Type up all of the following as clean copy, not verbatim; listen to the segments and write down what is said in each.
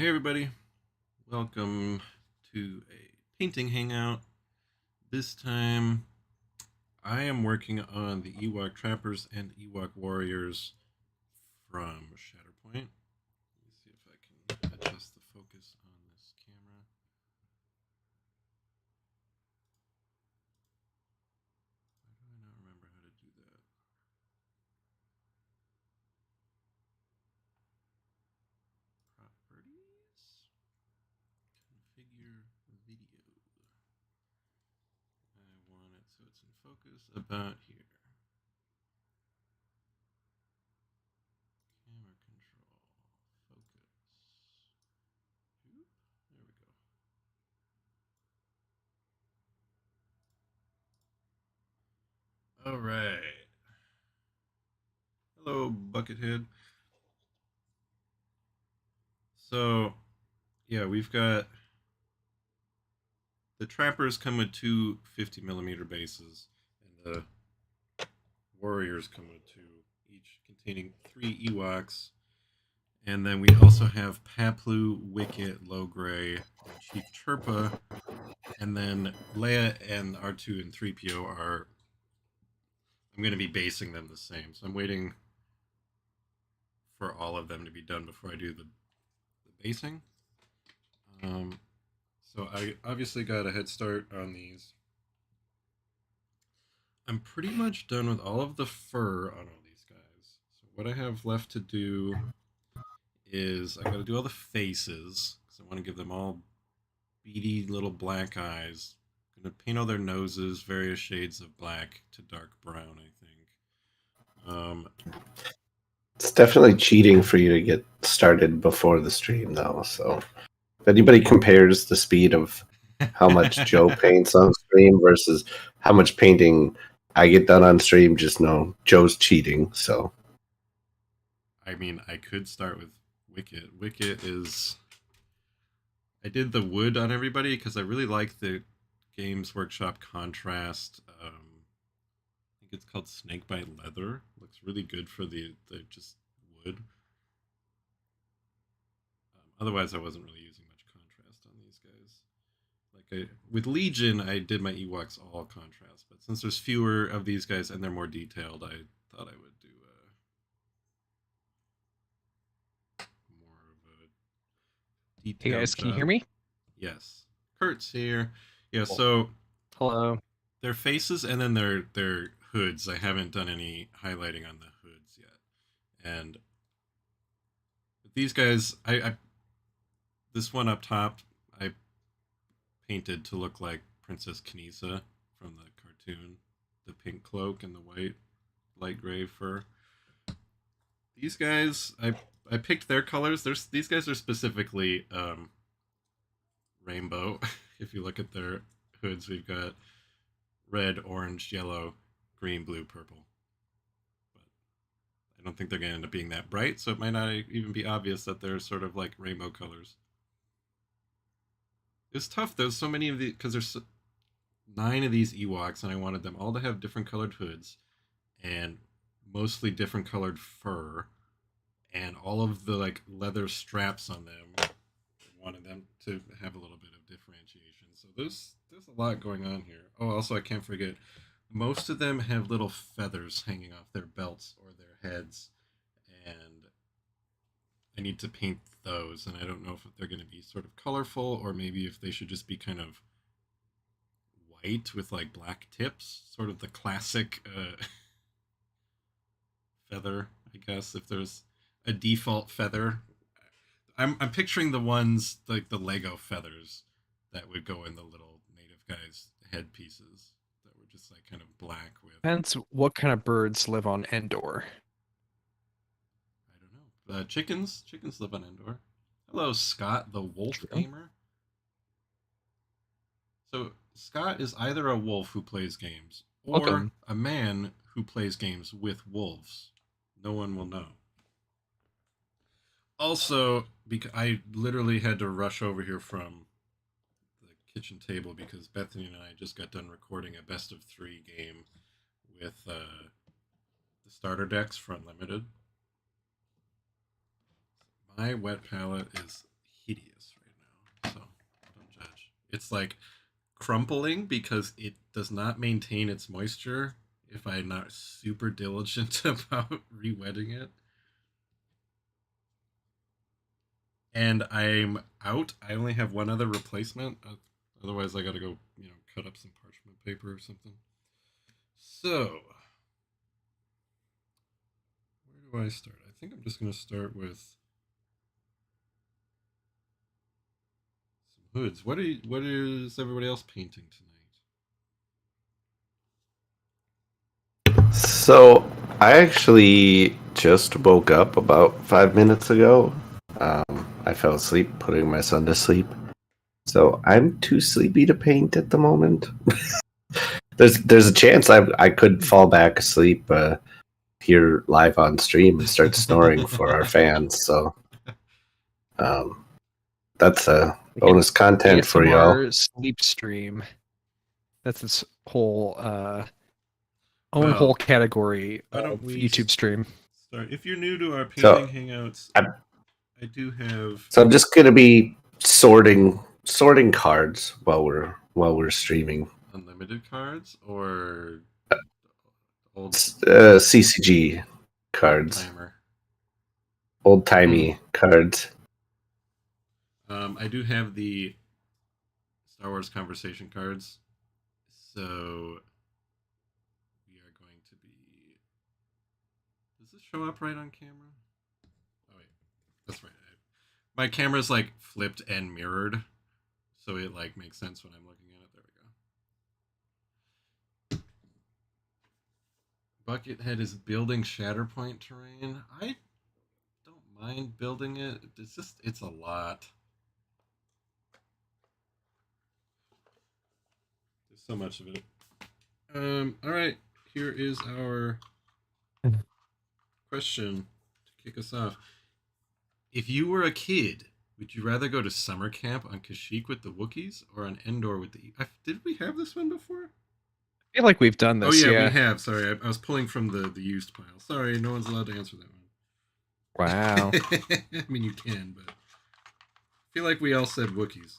Hey everybody, welcome to a painting hangout. This time I am working on the Ewok Trappers and Ewok Warriors from Shatterpoint. Let me see if I can adjust the focus on this camera. Why do I not remember how to do that? Properties, configure video. I want it so it's in focus about here. Camera control, focus. Oop, there we go. All right. Hello, Buckethead. So, yeah, we've got the trappers come with two 50mm bases, and the warriors come with two, each containing three Ewoks. And then we also have Paplu, Wicket, Logray, and Chief Chirpa. And then Leia and R2 and 3PO are. I'm going to be basing them the same. So I'm waiting for all of them to be done before I do the basing. So I obviously got a head start on these. I'm pretty much done with all of the fur on all these guys. So what I have left to do is I got to do all the faces because I want to give them all beady little black eyes. I'm going to paint all their noses various shades of black to dark brown, I think. It's definitely cheating for you to get started before the stream, though. So, if anybody compares the speed of how much Joe paints on stream versus how much painting I get done on stream, just know Joe's cheating. So, I mean, I could start with Wicket. Wicket is. I did the wood on everybody because I really like the Games Workshop contrast. I think it's called Snakebite Leather. Looks really good for the just wood. Otherwise, I wasn't really using much contrast on these guys. Like with Legion, I did my Ewoks all contrast, but since there's fewer of these guys and they're more detailed, I thought I would do more of a detailed Hey guys, job. can you hear me? Yes, Kurt's here. Yeah, so Hello. their faces and then their hoods. I haven't done any highlighting on the hoods yet, and these guys, I this one up top, I painted to look like Princess Knisa from the cartoon, the pink cloak and the white light gray fur. These guys, I picked their colors. These guys are specifically rainbow. If you look at their hoods, we've got red, orange, yellow, green, blue, purple. But I don't think they're going to end up being that bright, so it might not even be obvious that they're sort of like rainbow colors. It's tough. There's so many of these because there's 9 of these Ewoks, and I wanted them all to have different colored hoods and mostly different colored fur, and all of the like leather straps on them. I wanted them to have a little bit of differentiation. So there's a lot going on here. Oh, also I can't forget, most of them have little feathers hanging off their belts or their heads, and I need to paint those, and I don't know if they're going to be sort of colorful or maybe if they should just be kind of white with like black tips, sort of the classic feather, I guess, if there's a default feather. I'm picturing the ones like the Lego feathers that would go in the little native guys' headpieces that were just like kind of black with. Depends what kind of birds live on Endor. I don't know. Chickens live on Endor. Hello, Scott, the wolf True. gamer. So Scott is either a wolf who plays games or Welcome. a man who plays games with wolves. No one will know. Also, because I literally had to rush over here from the kitchen table because Bethany and I just got done recording a best of 3 game with the starter decks for Unlimited. My wet palette is hideous right now, so don't judge. It's like crumpling because it does not maintain its moisture if I'm not super diligent about re-wetting it. And I'm out. I only have one other replacement. Otherwise, I gotta go, cut up some parchment paper or something. So, where do I start? I think I'm just gonna start with some hoods. What is everybody else painting tonight? So I actually just woke up about 5 minutes ago. I fell asleep putting my son to sleep. So I'm too sleepy to paint at the moment. There's a chance I could fall back asleep here live on stream and start snoring for our fans. So that's a bonus content for y'all. ASMR sleep stream. That's its whole whole category of YouTube stream. Sorry, if you're new to our painting hangouts, I do have. So I'm just gonna be sorting cards while we're streaming. Unlimited cards or old CCG cards, old timey cards. I do have the Star Wars conversation cards, so we are going to be. Does this show up right on camera? Oh wait, that's right. My camera's like flipped and mirrored, so it like makes sense when I'm looking at it. There we go. Buckethead is building Shatterpoint terrain. I don't mind building it. It's a lot. There's so much of it. All right. Here is our question to kick us off. If you were a kid, would you rather go to summer camp on Kashyyyk with the Wookiees or on Endor with the... Did we have this one before? I feel like we've done this. Oh, yeah, we have. Sorry, I was pulling from the used pile. Sorry, no one's allowed to answer that one. Wow. I mean, you can, but I feel like we all said Wookiees.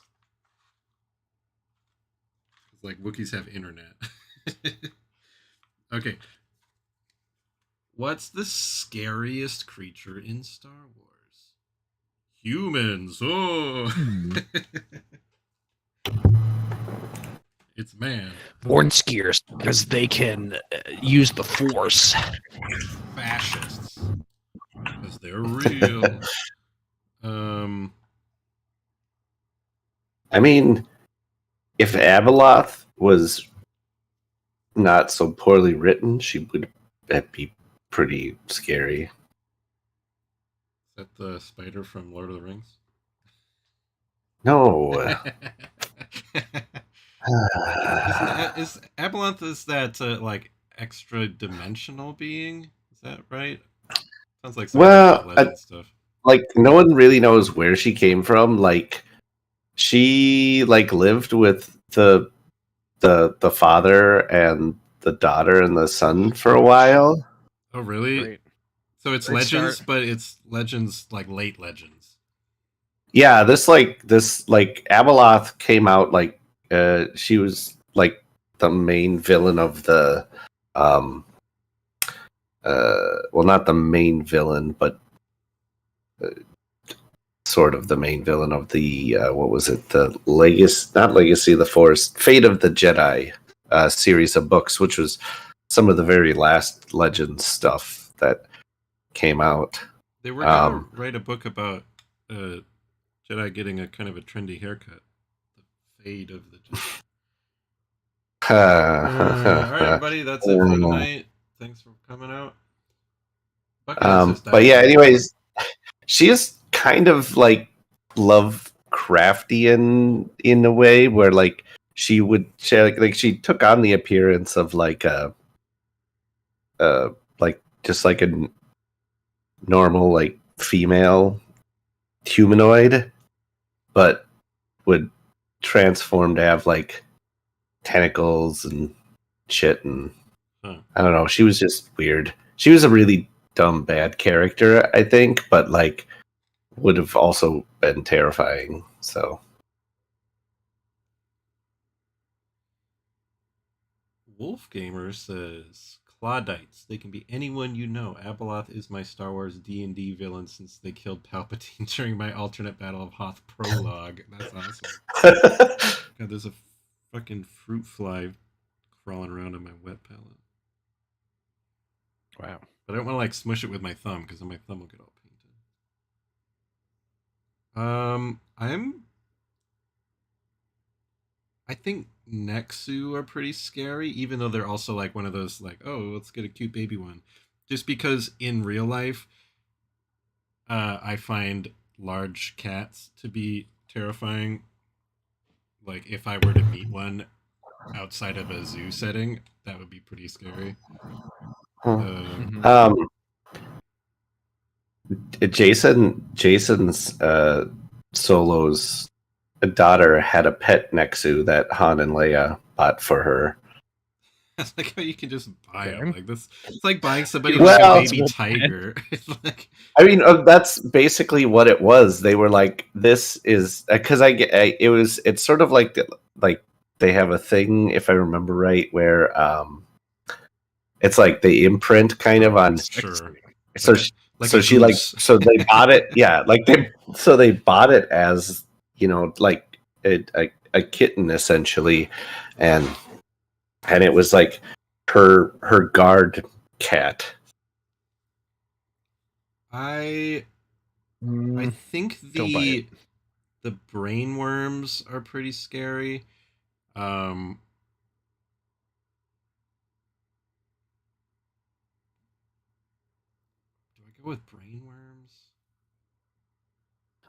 It's like Wookiees have internet. Okay. What's the scariest creature in Star Wars? Humans. Oh. It's man. Born skiers because they can use the Force. Fascists. Because they're real. I mean, if Abeloth was not so poorly written, that'd be pretty scary. Is that the spider from Lord of the Rings? No. Is Abeloth that like extra dimensional being? Is that right? Sounds like some stuff. Like no one really knows where she came from. Like she lived with the father and the daughter and the son for a while. Oh really? Great. So it's Great Legends, start. but it's Legends like late Legends. Yeah, this Abeloth came out like she was like the main villain of the well, not the main villain, but sort of the main villain of the what was it? The Legacy of the Force, Fate of the Jedi series of books, which was some of the very last Legends stuff that came out. They were going to write a book about Jedi getting a kind of a trendy haircut. The Fate of the Jedi. All right, buddy, that's it for tonight. Thanks for coming out. But yeah, anyways, she is kind of like Lovecraftian in a way, where like she took on the appearance of like just like a normal like female humanoid, but would transform to have like tentacles and shit, and I don't know, she was just weird. She was a really dumb bad character, I think, but like would have also been terrifying. So Wolf Gamer says Claudites. They can be anyone you know. Abeloth is my Star Wars D&D villain since they killed Palpatine during my alternate Battle of Hoth prologue. That's awesome. God, there's a fucking fruit fly crawling around on my wet palette. Wow. But I don't want to like smush it with my thumb because then my thumb will get all painted. I think Nexu are pretty scary, even though they're also like one of those like, oh, let's get a cute baby one. Just because in real life, I find large cats to be terrifying. Like if I were to meet one outside of a zoo setting, that would be pretty scary. um, Jason's Solo's daughter had a pet Nexu that Han and Leia bought for her. It's like how you can just buy them like this. It's like buying somebody Well, like a baby tiger. It's like, I mean, that's basically what it was. They were like, "This is," because it's sort of like they have a thing, if I remember right, where it's like they imprint kind of on. sure. So she so they bought it, yeah, they bought it as like a kitten essentially, and it was like her guard cat. I think the brain worms are pretty scary. Do I go with brain worms?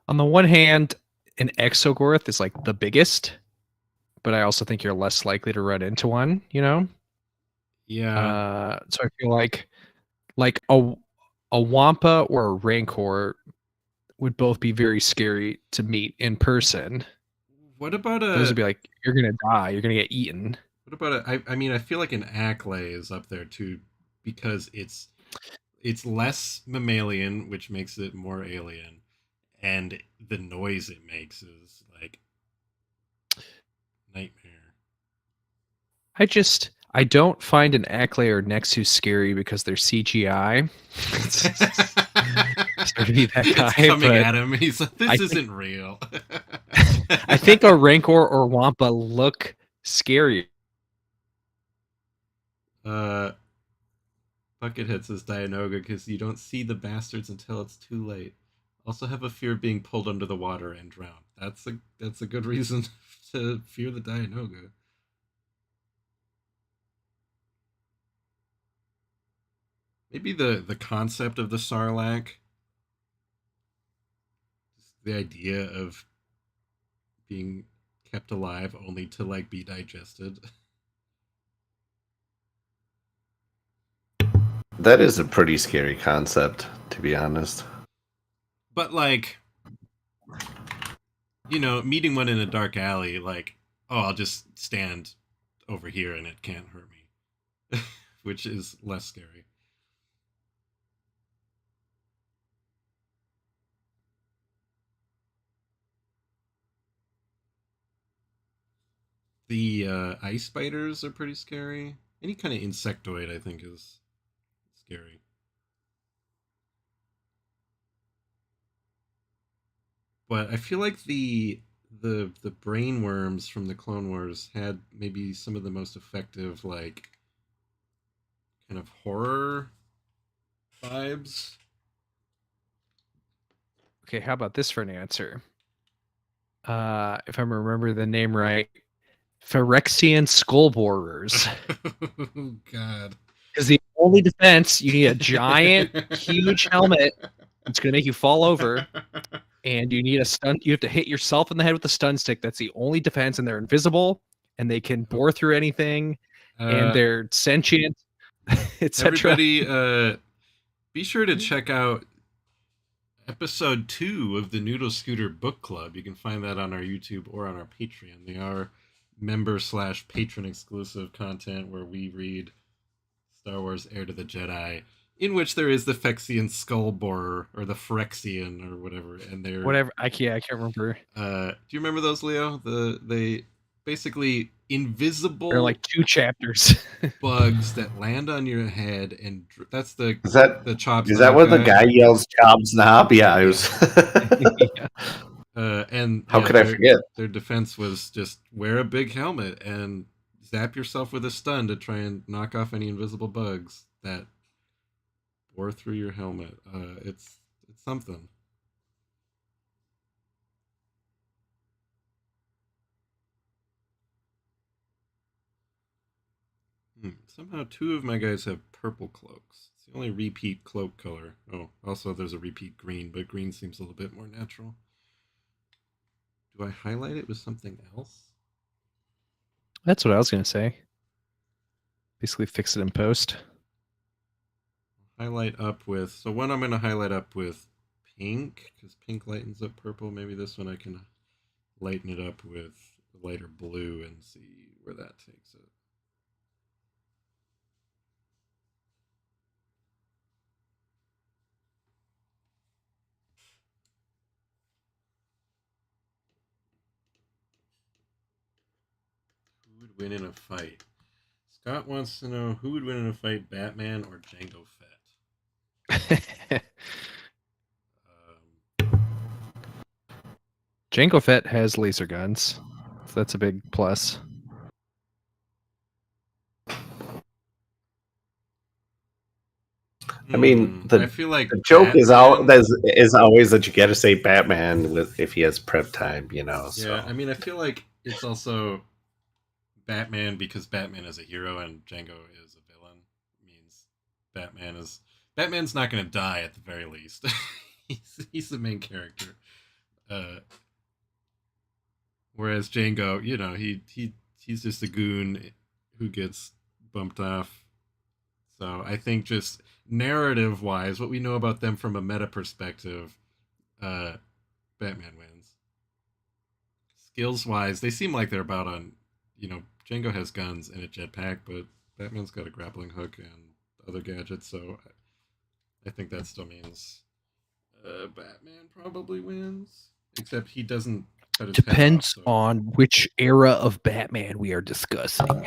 On the one hand, an Exogorth is like the biggest, but I also think you're less likely to run into one, you know? Yeah. So I feel like a Wampa or a Rancor would both be very scary to meet in person. What about those would be like, you're gonna die, you're gonna get eaten. What about I mean, I feel like an Acklay is up there too, because it's less mammalian, which makes it more alien, and the noise it makes is like nightmare. I don't find an Acklay or Nexus scary because they're CGI. Sorry to be that guy, it's coming but at him. He's like, this isn't real. I think a Rancor or Wampa look scary. Buckethead says Dianoga because you don't see the bastards until it's too late. Also have a fear of being pulled under the water and drowned. That's a good reason to fear the Dianoga. Maybe the concept of the Sarlacc. The idea of being kept alive only to like be digested. That is a pretty scary concept, to be honest. But like, meeting one in a dark alley, like, oh, I'll just stand over here and it can't hurt me, which is less scary. The ice spiders are pretty scary. Any kind of insectoid, I think, is scary. But I feel like the brain worms from the Clone Wars had maybe some of the most effective, like, kind of horror vibes. Okay, how about this for an answer? If I remember the name right, Phyrexian skull borers. Oh, God. Because the only defense, you need a giant, huge helmet. It's going to make you fall over. And you need a stun. You have to hit yourself in the head with a stun stick. That's the only defense. And they're invisible. And they can bore through anything. And they're sentient, etc. Everybody, be sure to check out episode 2 of the Noodle Scooter Book Club. You can find that on our YouTube or on our Patreon. They are member/patron exclusive content where we read Star Wars Heir to the Jedi in which there is the Phyrexian skull borer or the Phyrexian or whatever, and they're Whatever. I can't remember. Do you remember those, Leo? They basically invisible They're like 2 chapters. bugs that land on your head, and that's the Is that Chops is that Knob where the guy yells Jobs Knob? Yeah, I was. Yeah. And How could I forget? Their defense was just wear a big helmet and zap yourself with a stun to try and knock off any invisible bugs that bore through your helmet. It's something. Somehow 2 of my guys have purple cloaks. It's the only repeat cloak color. Oh, also there's a repeat green, but green seems a little bit more natural. Do I highlight it with something else? That's what I was going to say. Basically fix it in post. Highlight up with... So one I'm going to highlight up with pink, because pink lightens up purple. Maybe this one I can lighten it up with lighter blue and see where that takes it. Who would win in a fight? Scott wants to know who would win in a fight, Batman or Jango Fett? Jango Fett has laser guns. So that's a big plus. I mean, I feel like the joke Batman... is always that you got to say Batman if he has prep time, you know. So. Yeah, I mean, I feel like it's also Batman because Batman is a hero and Django is a villain. Means Batman's not going to die at the very least. he's the main character. Whereas Django, you know, he's just a goon who gets bumped off. So I think just narrative wise, what we know about them from a meta perspective, Batman wins. Skills wise, they seem like they're about on, you know, Django has guns and a jetpack, but Batman's got a grappling hook and other gadgets, so I think that still means Batman probably wins. Except he doesn't cut his Depends head off, so. on which era of Batman we are discussing.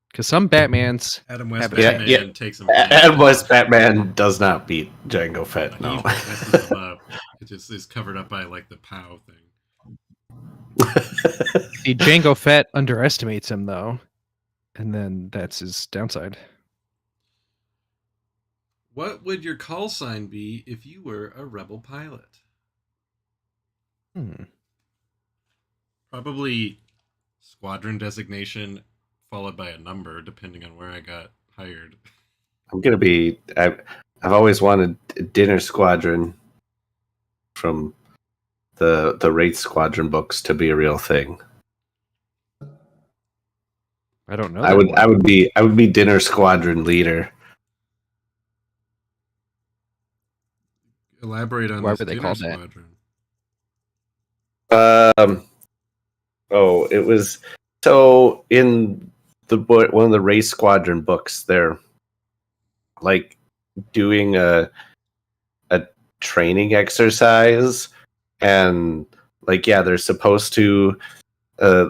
Because some Batmans Adam West have Batman takes him. Adam West Batman does not beat Jango Fett. No, he messes him up. It just is covered up by like the POW thing. See, Jango Fett underestimates him though, and then that's his downside. What would your call sign be if you were a rebel pilot? Probably squadron designation followed by a number, depending on where I got hired. I'm gonna be. I've always wanted Dinner Squadron from the Wraith Squadron books to be a real thing. I don't know. I would be Dinner Squadron leader. Elaborate on Why this were they Dinner called Squadron. Oh, it was so in the book, one of the Race Squadron books. They're like doing a training exercise, and like they're supposed to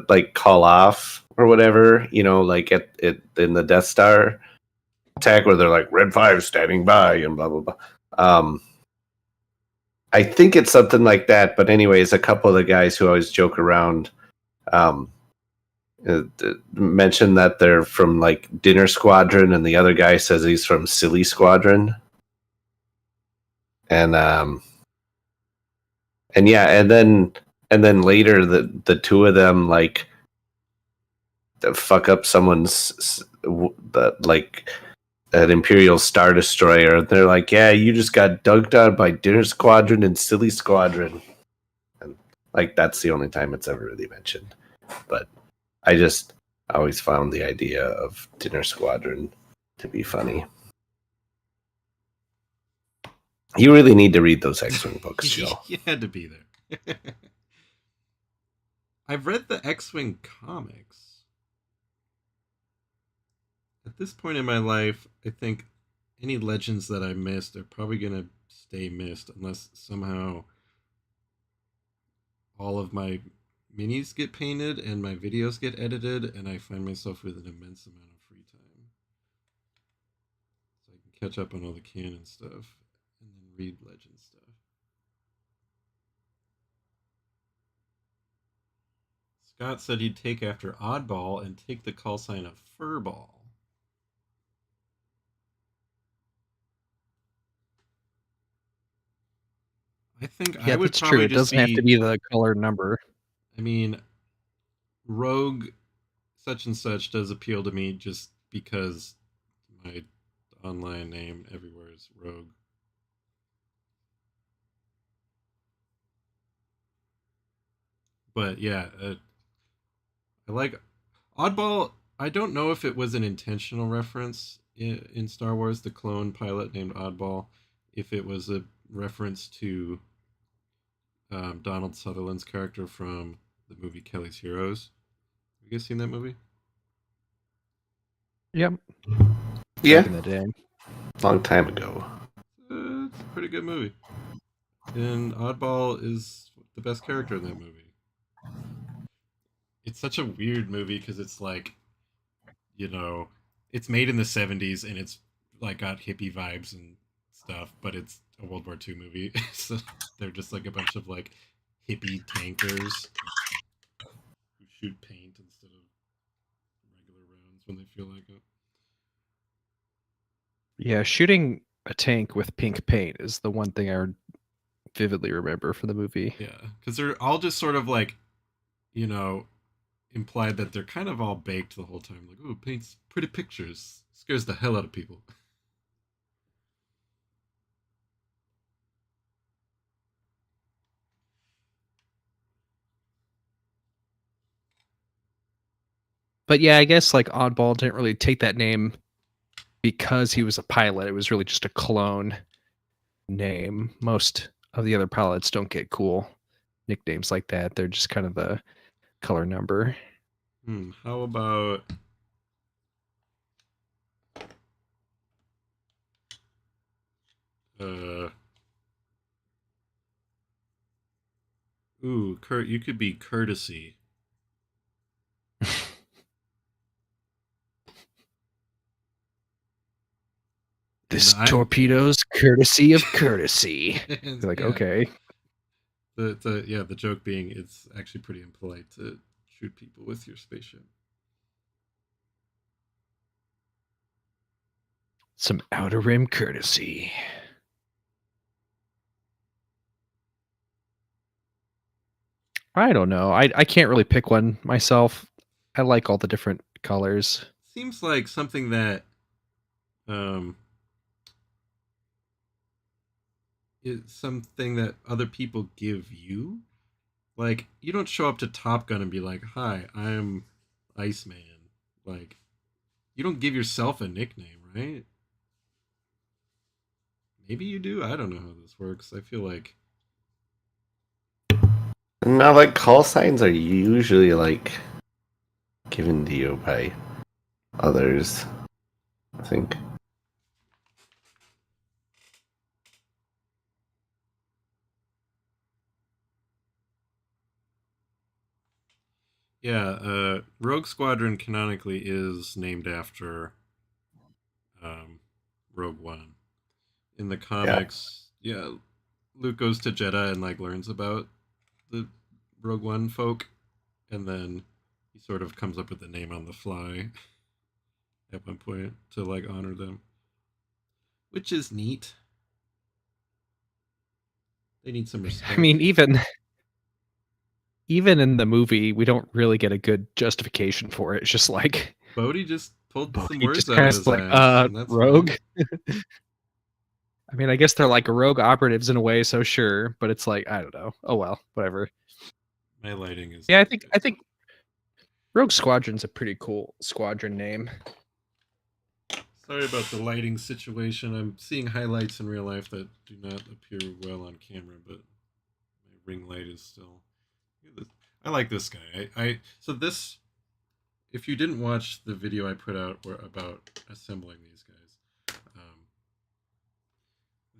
like call off or whatever, you know, like at in the Death Star attack where they're like Red 5 standing by and blah blah blah. I think it's something like that, but anyways, a couple of the guys who always joke around mention that they're from like Dinner Squadron, and the other guy says he's from Silly Squadron, and then later the two of them like fuck up someone's like an Imperial Star Destroyer. They're like, yeah, you just got dunked on by Dinner Squadron and Silly Squadron. And like, that's the only time it's ever really mentioned. But I just always found the idea of Dinner Squadron to be funny. You really need to read those X-Wing books, Joe. You had to be there. I've read the X-Wing comics. at this point in my life, I think any legends that I missed are probably gonna stay missed unless somehow all of my minis get painted and my videos get edited, and I find myself with an immense amount of free time, so I can catch up on all the canon stuff and then read legend stuff. Scott said he'd take after Oddball and take the call sign of Furball. I think I Yeah, would that's true. probably It just doesn't have to be. be the color number. I mean, Rogue such and such does appeal to me just because my online name everywhere is Rogue. But yeah, I like Oddball. I don't know if it was an intentional reference in Star Wars, the clone pilot named Oddball, if it was a reference to Donald Sutherland's character from the movie Kelly's Heroes. Have you guys seen that movie? Yep. Yeah, Back in the day. long time ago. It's a pretty good movie. And Oddball is the best character in that movie. It's such a weird movie because it's like, you know, it's made in the 70s and it's like got hippie vibes and stuff, but it's a World War II movie. So they're just like a bunch of like hippie tankers who shoot paint instead of regular rounds when they feel like it. Yeah, shooting a tank with pink paint is the one thing I vividly remember from the movie. Yeah, because they're all just sort of like, you know, implied that they're kind of all baked the whole time. Like, oh, paints pretty pictures. Scares the hell out of people. But yeah, I guess like Oddball didn't really take that name because he was a pilot. It was really just a clone name. Most of the other pilots don't get cool nicknames like that. They're just kind of the color number. How about uh Kurt, you could be Courtesy. This And torpedo's courtesy of courtesy. Like, yeah, okay. the joke being it's actually pretty impolite to shoot people with your spaceship. Some outer rim courtesy. I don't know. I can't really pick one myself. I like all the different colors. Seems like something that um is something that other people give you. Like, you don't show up to Top Gun and be like, "Hi, I'm Iceman." Like, you don't give yourself a nickname, right? Maybe you do. I don't know how this works. I feel like No, like call signs are usually like given to you by others, I think. yeah, Rogue Squadron canonically is named after um, Rogue One. In the comics, yeah, Luke goes to Jeddah and like learns about the Rogue One folk, and then he sort of comes up with the name on the fly at one point to like honor them, which is neat. They need some respect. I mean, even in the movie, we don't really get a good justification for it. It's just like Bodhi just pulled some he words just out kind of of his like, ass, and that's rogue. fine. I mean, I guess they're like rogue operatives in a way, so sure, but it's like I don't know. Oh well, whatever. My lighting is. Yeah, I think Rogue Squadron's a pretty cool squadron name. Sorry about the lighting situation. I'm seeing highlights in real life that do not appear well on camera, but my ring light is still. I like this guy. So this if you didn't watch the video I put out about assembling these guys,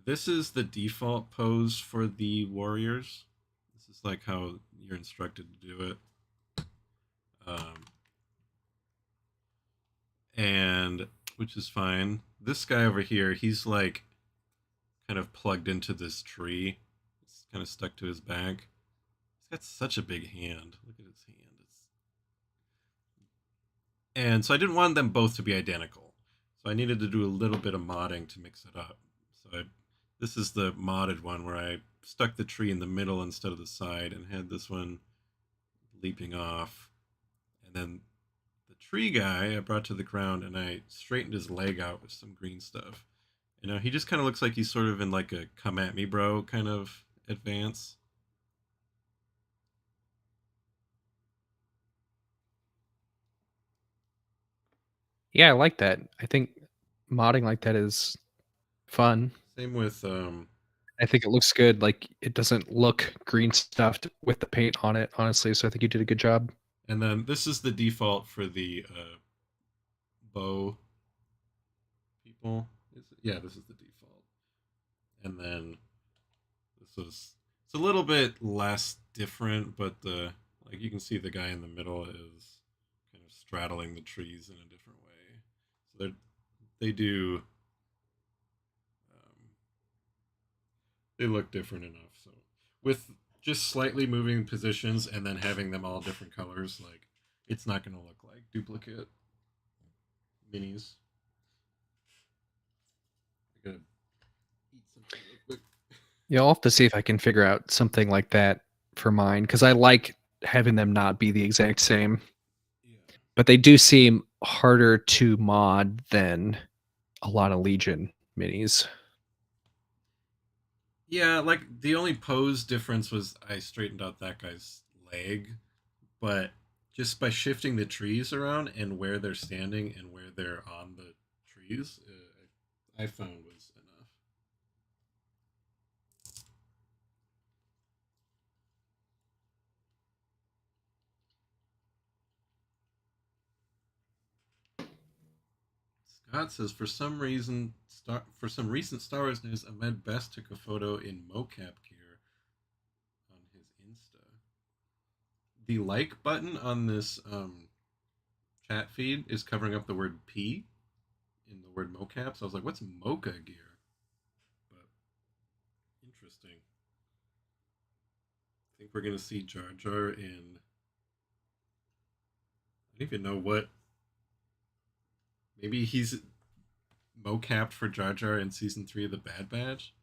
this is the default pose for the warriors. This is like how you're instructed to do it. And which is fine. This guy over here, he's like kind of plugged into this tree. It's kind of stuck to his back. He's got such a big hand. Look at his hand. And so I didn't want them both to be identical. So I needed to do a little bit of modding to mix it up. So this is the modded one where I stuck the tree in the middle instead of the side and had this one leaping off. And then the tree guy I brought to the ground and I straightened his leg out with some green stuff. You know, he just kind of looks like he's sort of in like a come at me bro kind of advance. Yeah, I like that. I think modding like that is fun. Same with I think it looks good. Like it doesn't look green stuffed with the paint on it, honestly. So I think you did a good job. and then this is the default for the bow people. Yeah, this is the default. And then it's a little bit less different, but like you can see the guy in the middle is kind of straddling the trees in a different way. So they do they look different enough. So with just slightly moving positions and then having them all different colors, like it's not going to look like duplicate minis. I gotta eat something real quick. Yeah, I'll have to see if I can figure out something like that for mine because I like having them not be the exact same. Yeah. But they do seem harder to mod than a lot of Legion minis. Yeah, like the only pose difference was I straightened out that guy's leg, but just by shifting the trees around and where they're standing and where they're on the trees, I found was enough. Scott says for some recent Star Wars news, Ahmed Best took a photo in mocap gear on his Insta. The like button on this chat feed is covering up the word P in the word mocap. So I was like, what's mocha gear? But interesting. I think we're gonna see Jar Jar in. I don't even know what. Maybe he's mocapped for Jar Jar in season 3 of the Bad Batch.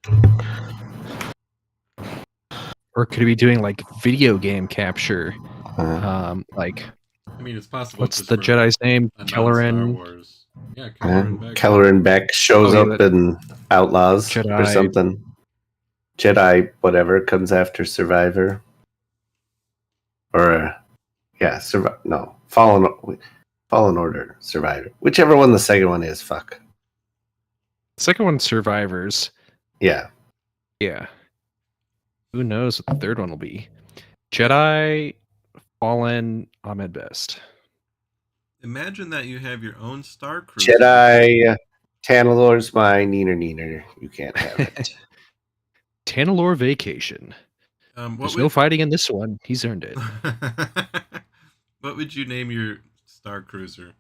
Or could he be doing like video game capture? Like I mean, it's possible. what's just the for Jedi's name? a non-Star Kelleran. Wars. Yeah, Kelleran Beck. Kelleran Beck shows Oh, yeah, up in Outlaws or Jedi. something. Jedi, whatever, comes after Survivor. Or, Fallen Order, Survivor. Whichever one the second one is, fuck. Second one, Survivors. Yeah. Yeah. Who knows what the third one will be? Jedi, Fallen, Ahmed Best. Imagine that you have your own Star Cruiser. Jedi, Tanalor's my neener. You can't have it. Tanalor Vacation. There's no fighting in this one. He's earned it. What would you name your Star Cruiser?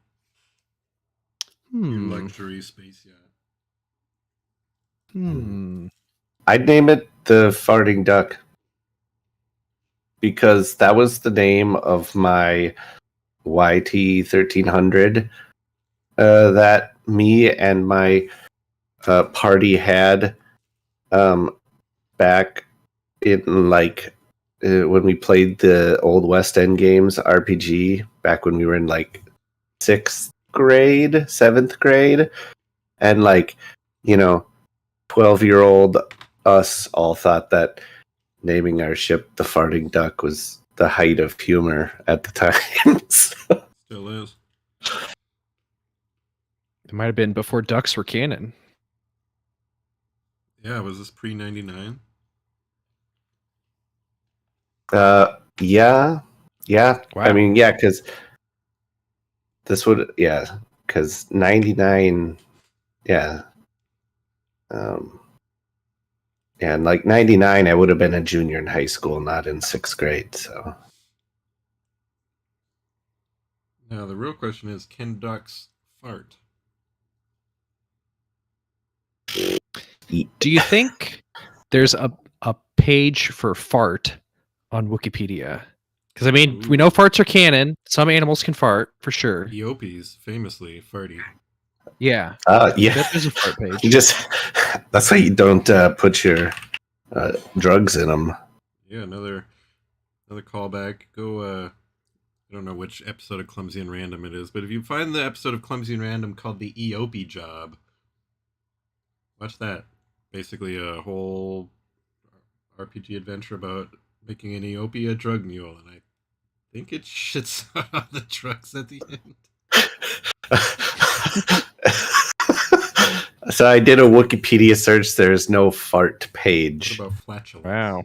Your luxury space yacht. I'd name it the Farting Duck. Because that was the name of my YT 1300 that me and my party had back in like when we played the old West End games RPG back when we were in like 6th grade, 7th grade, and like 12-year-old us all thought that naming our ship the Farting Duck was the height of humor at the time. Still is. It might have been before ducks were canon. Yeah, was this pre-99? Yeah. Wow. I mean, yeah, because this would, yeah, because 99, yeah. And like 99, I would have been a junior in high school, not in 6th grade. So Now the real question is, can ducks fart? Do you think there's a page for fart on Wikipedia? Because I mean, we know farts are canon. Some animals can fart for sure. Ewoks famously farty. Yeah. yeah, There's a fart page. That's why you don't put your drugs in them. Yeah, another callback. Go. I don't know which episode of Clumsy and Random it is, but if you find the episode of Clumsy and Random called the Eopie Job, watch that. Basically, a whole RPG adventure about making an Eopie a drug mule, and I think it shits out the drugs at the end. So I did a Wikipedia search. There's no fart page. What about flatulence? Wow.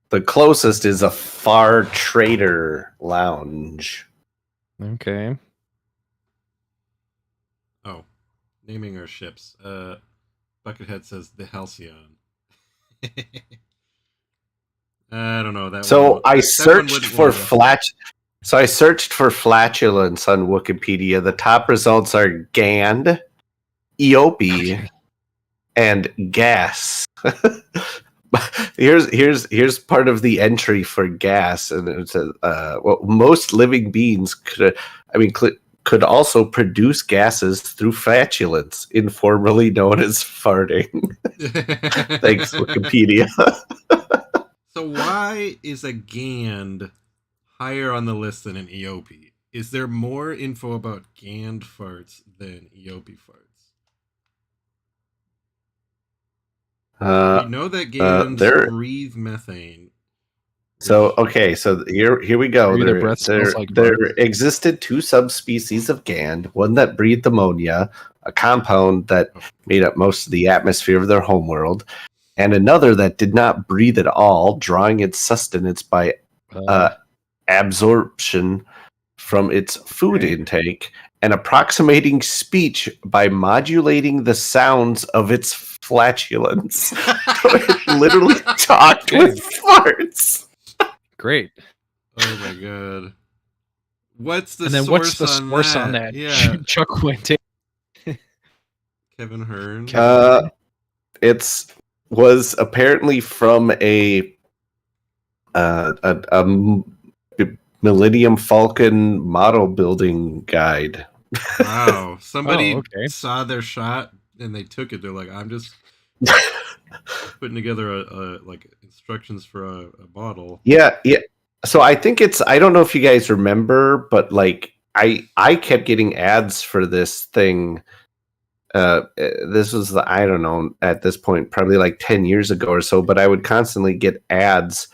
The closest is a Far Trader Lounge. Okay. Oh, naming our ships. Buckethead says the Halcyon. I don't know that. So one, I that searched for I searched for flatulence on Wikipedia. The top results are Gand, Eopie, and gas. here's part of the entry for gas, and it says, most living beings could also produce gases through flatulence, informally known as farting. Thanks, Wikipedia. So why is a Gand higher on the list than an Eopie? Is there more info about Gand farts than Eopie farts? We know that Gands breathe methane. So okay, so here we go. Maybe their breath smells like there bugs. existed two subspecies of Gand, one that breathed ammonia, a compound that made up most of the atmosphere of their homeworld, and another that did not breathe at all, drawing its sustenance by absorption from its food intake and approximating speech by modulating the sounds of its flatulence. It literally talked with farts. Great. Oh my god. What's the And then source what's the source on that? Yeah. Chuck Wente. Kevin Hearn. It's was apparently from a Millennium Falcon model building guide. Wow. Somebody okay. saw their shot and they took it. They're like, I'm just putting together a like instructions for a model. Yeah. So I think I don't know if you guys remember, but like I kept getting ads for this thing. This was I don't know, at this point, probably like 10 years ago or so, but I would constantly get ads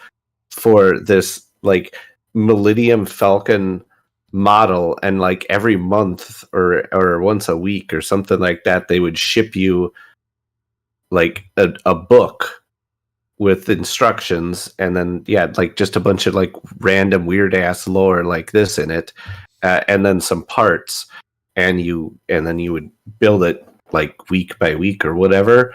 for this like Millennium Falcon model, and like every month or once a week or something like that, they would ship you like a book with instructions, and then like just a bunch of like random weird ass lore like this in it, and then some parts, and then you would build it like week by week or whatever.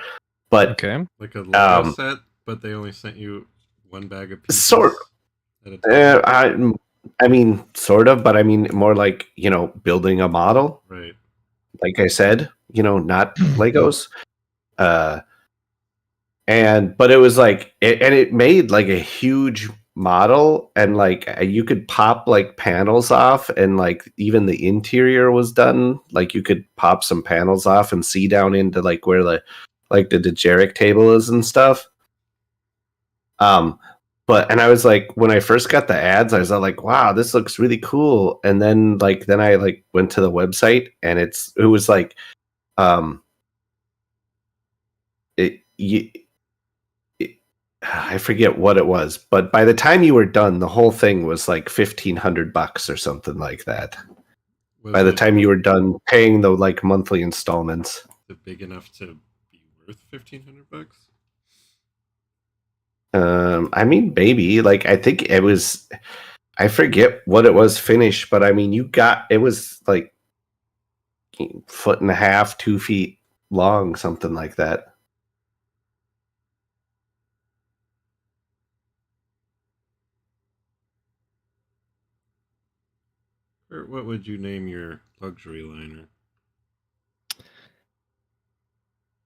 But okay, like a Lego set, but they only sent you one bag of pieces. Sort. I mean, sort of, but I mean more like, building a model. Right. Like I said, not Legos. But it was like, it made like a huge model, and like you could pop like panels off, and like even the interior was done. Like you could pop some panels off and see down into like where the Dejeric table is and stuff. And I was like, when I first got the ads, I was like, wow, this looks really cool. And then I like went to the website, and it was like, I forget what it was, but by the time you were done, the whole thing was like $1,500 or something like that. By the time you were done paying the like monthly installments. Is it big enough to be worth $1,500? I mean, baby, like I think it was. I forget what it was finished, but I mean, it was like foot and a half, 2 feet long, something like that. Kurt, what would you name your luxury liner?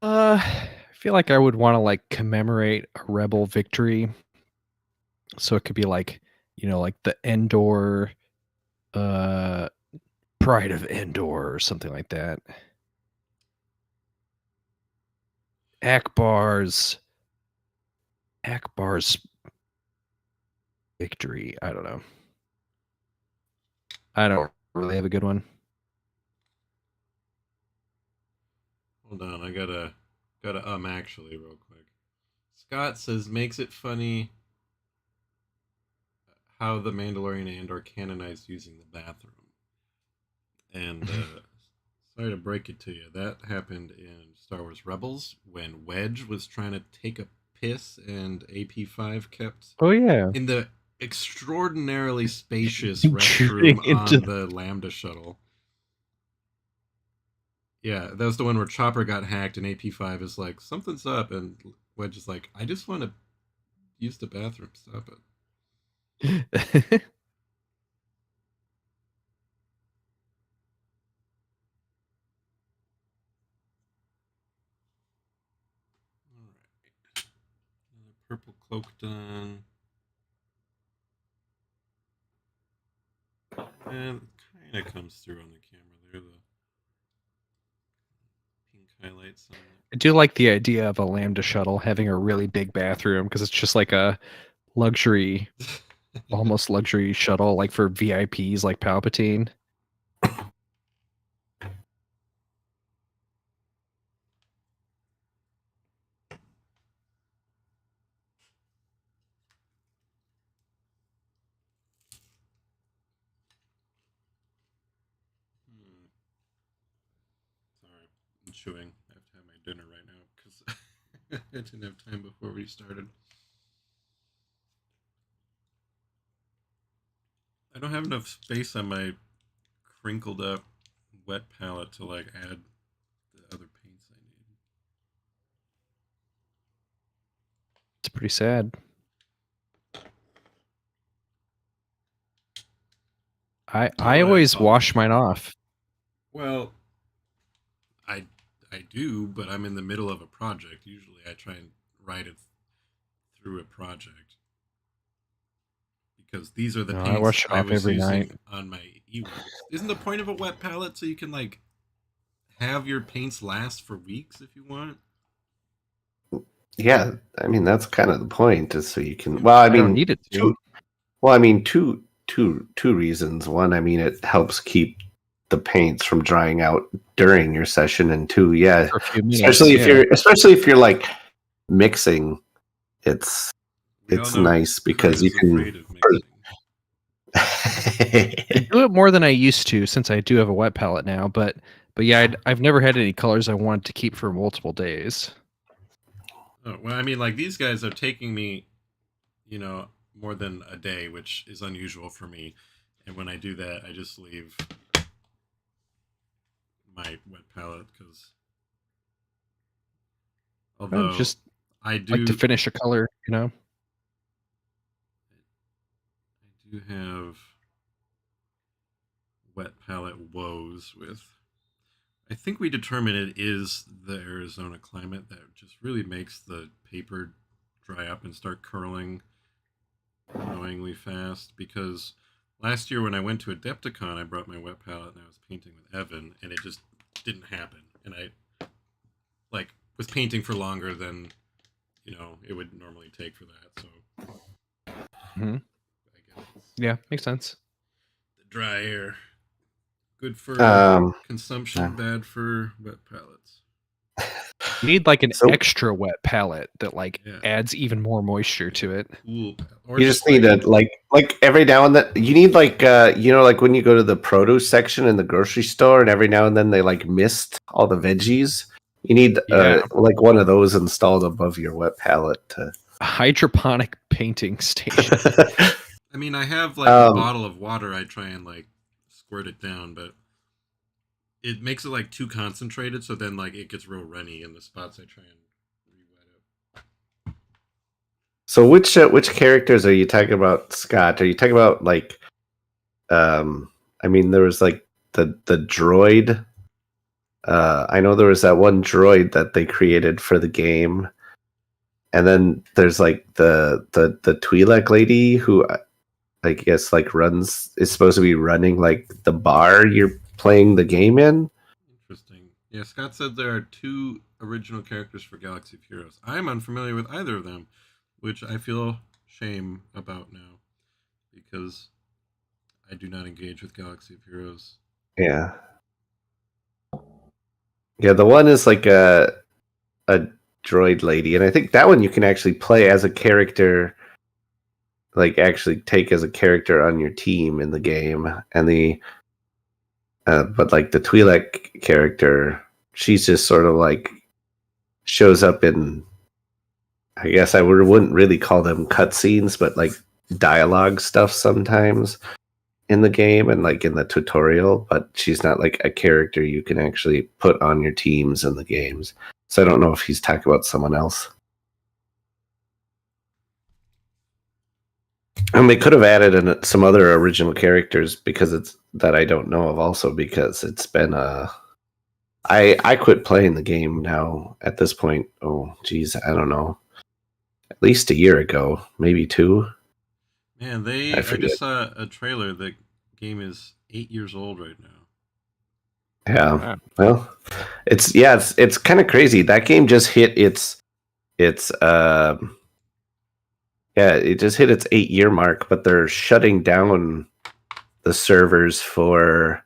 I feel like I would want to like commemorate a rebel victory. So it could be like, like the Endor, Pride of Endor or something like that. Akbar's victory. I don't know. I don't really have a good one. Hold on, I gotta actually real quick. Scott says makes it funny how the Mandalorian and Andor canonized using the bathroom. And sorry to break it to you, that happened in Star Wars Rebels when Wedge was trying to take a piss and AP5 kept in the extraordinarily spacious restroom on the Lambda shuttle. Yeah, that was the one where Chopper got hacked and AP5 is like, something's up, and Wedge is like, I just want to use the bathroom, stop it. Alright. Purple cloak done. And it kind of comes through on the camera there, the pink highlights on it. I do like the idea of a Lambda shuttle having a really big bathroom because it's just like a luxury, almost luxury shuttle, like for VIPs like Palpatine. Sorry, I'm chewing. I have to have my dinner right now because I didn't have time before we started. I don't have enough space on my crinkled up wet palette to like add the other paints I need. It's pretty sad. I always wash mine off. Well, I do, but I'm in the middle of a project. Usually I try and write it through a project. Because these are the paints I was every using night on my Ewoks. Isn't the point of a wet palette so you can like have your paints last for weeks if you want? Yeah, I mean that's kind of the point, is so you can. Well, I mean, don't need it to. Two reasons. One, I mean, it helps keep the paints from drying out during your session, and two, yeah, For a few minutes, especially if you're like mixing, it's nice because you can. I do it more than I used to since I do have a wet palette now, but yeah, I've never had any colors I wanted to keep for multiple days. Oh, well, I mean, like these guys are taking me, more than a day, which is unusual for me. And when I do that, I just leave my wet palette because although I do like to finish a color, I do have wet palette woes with. I think we determined it is the Arizona climate that just really makes the paper dry up and start curling annoyingly fast. Because last year when I went to Adepticon, I brought my wet palette and I was painting with Evan, and it just didn't happen. And I was painting for longer than it would normally take for that. So I guess makes sense. The dry air. Good for consumption, bad for wet palettes. You need like an extra wet palette that adds even more moisture to it. You just need to like every now and then you need like when you go to the produce section in the grocery store and every now and then they mist all the veggies. You need like one of those installed above your wet palette. A hydroponic painting station. I mean, I have a bottle of water. I try and squirt it down, but it makes it like too concentrated, so then like it gets real runny in the spots I try and re-wet up. So which characters are you talking about, Scott? Are you talking about like I mean there was like the droid. I know there was that one droid that they created for the game. And then there's like the Twi'lek lady who I guess like is supposed to be running like the bar you're playing the game in. Interesting. Yeah, Scott said there are 2 original characters for Galaxy of Heroes. I am unfamiliar with either of them, which I feel shame about now because I do not engage with Galaxy of Heroes. Yeah. Yeah, the one is like a droid lady, and I think that one you can actually play as a character, like actually take as a character on your team in the game. And the but like the Twi'lek character, she's just sort of like shows up in, I guess wouldn't really call them cutscenes, but like dialogue stuff sometimes in the game and like in the tutorial, but she's not like a character you can actually put on your teams in the games. So I don't know if he's talking about someone else. And they could have added in some other original characters because it's that I don't know of also because it's been I quit playing the game now at this point. Oh geez, I don't know. At least a year ago, maybe 2. Man, I I forget. just saw a trailer. The game is 8 years old right now. Yeah. Wow. Well, it's kind of crazy. That game just hit its yeah, it just hit its 8-year mark, but they're shutting down the servers for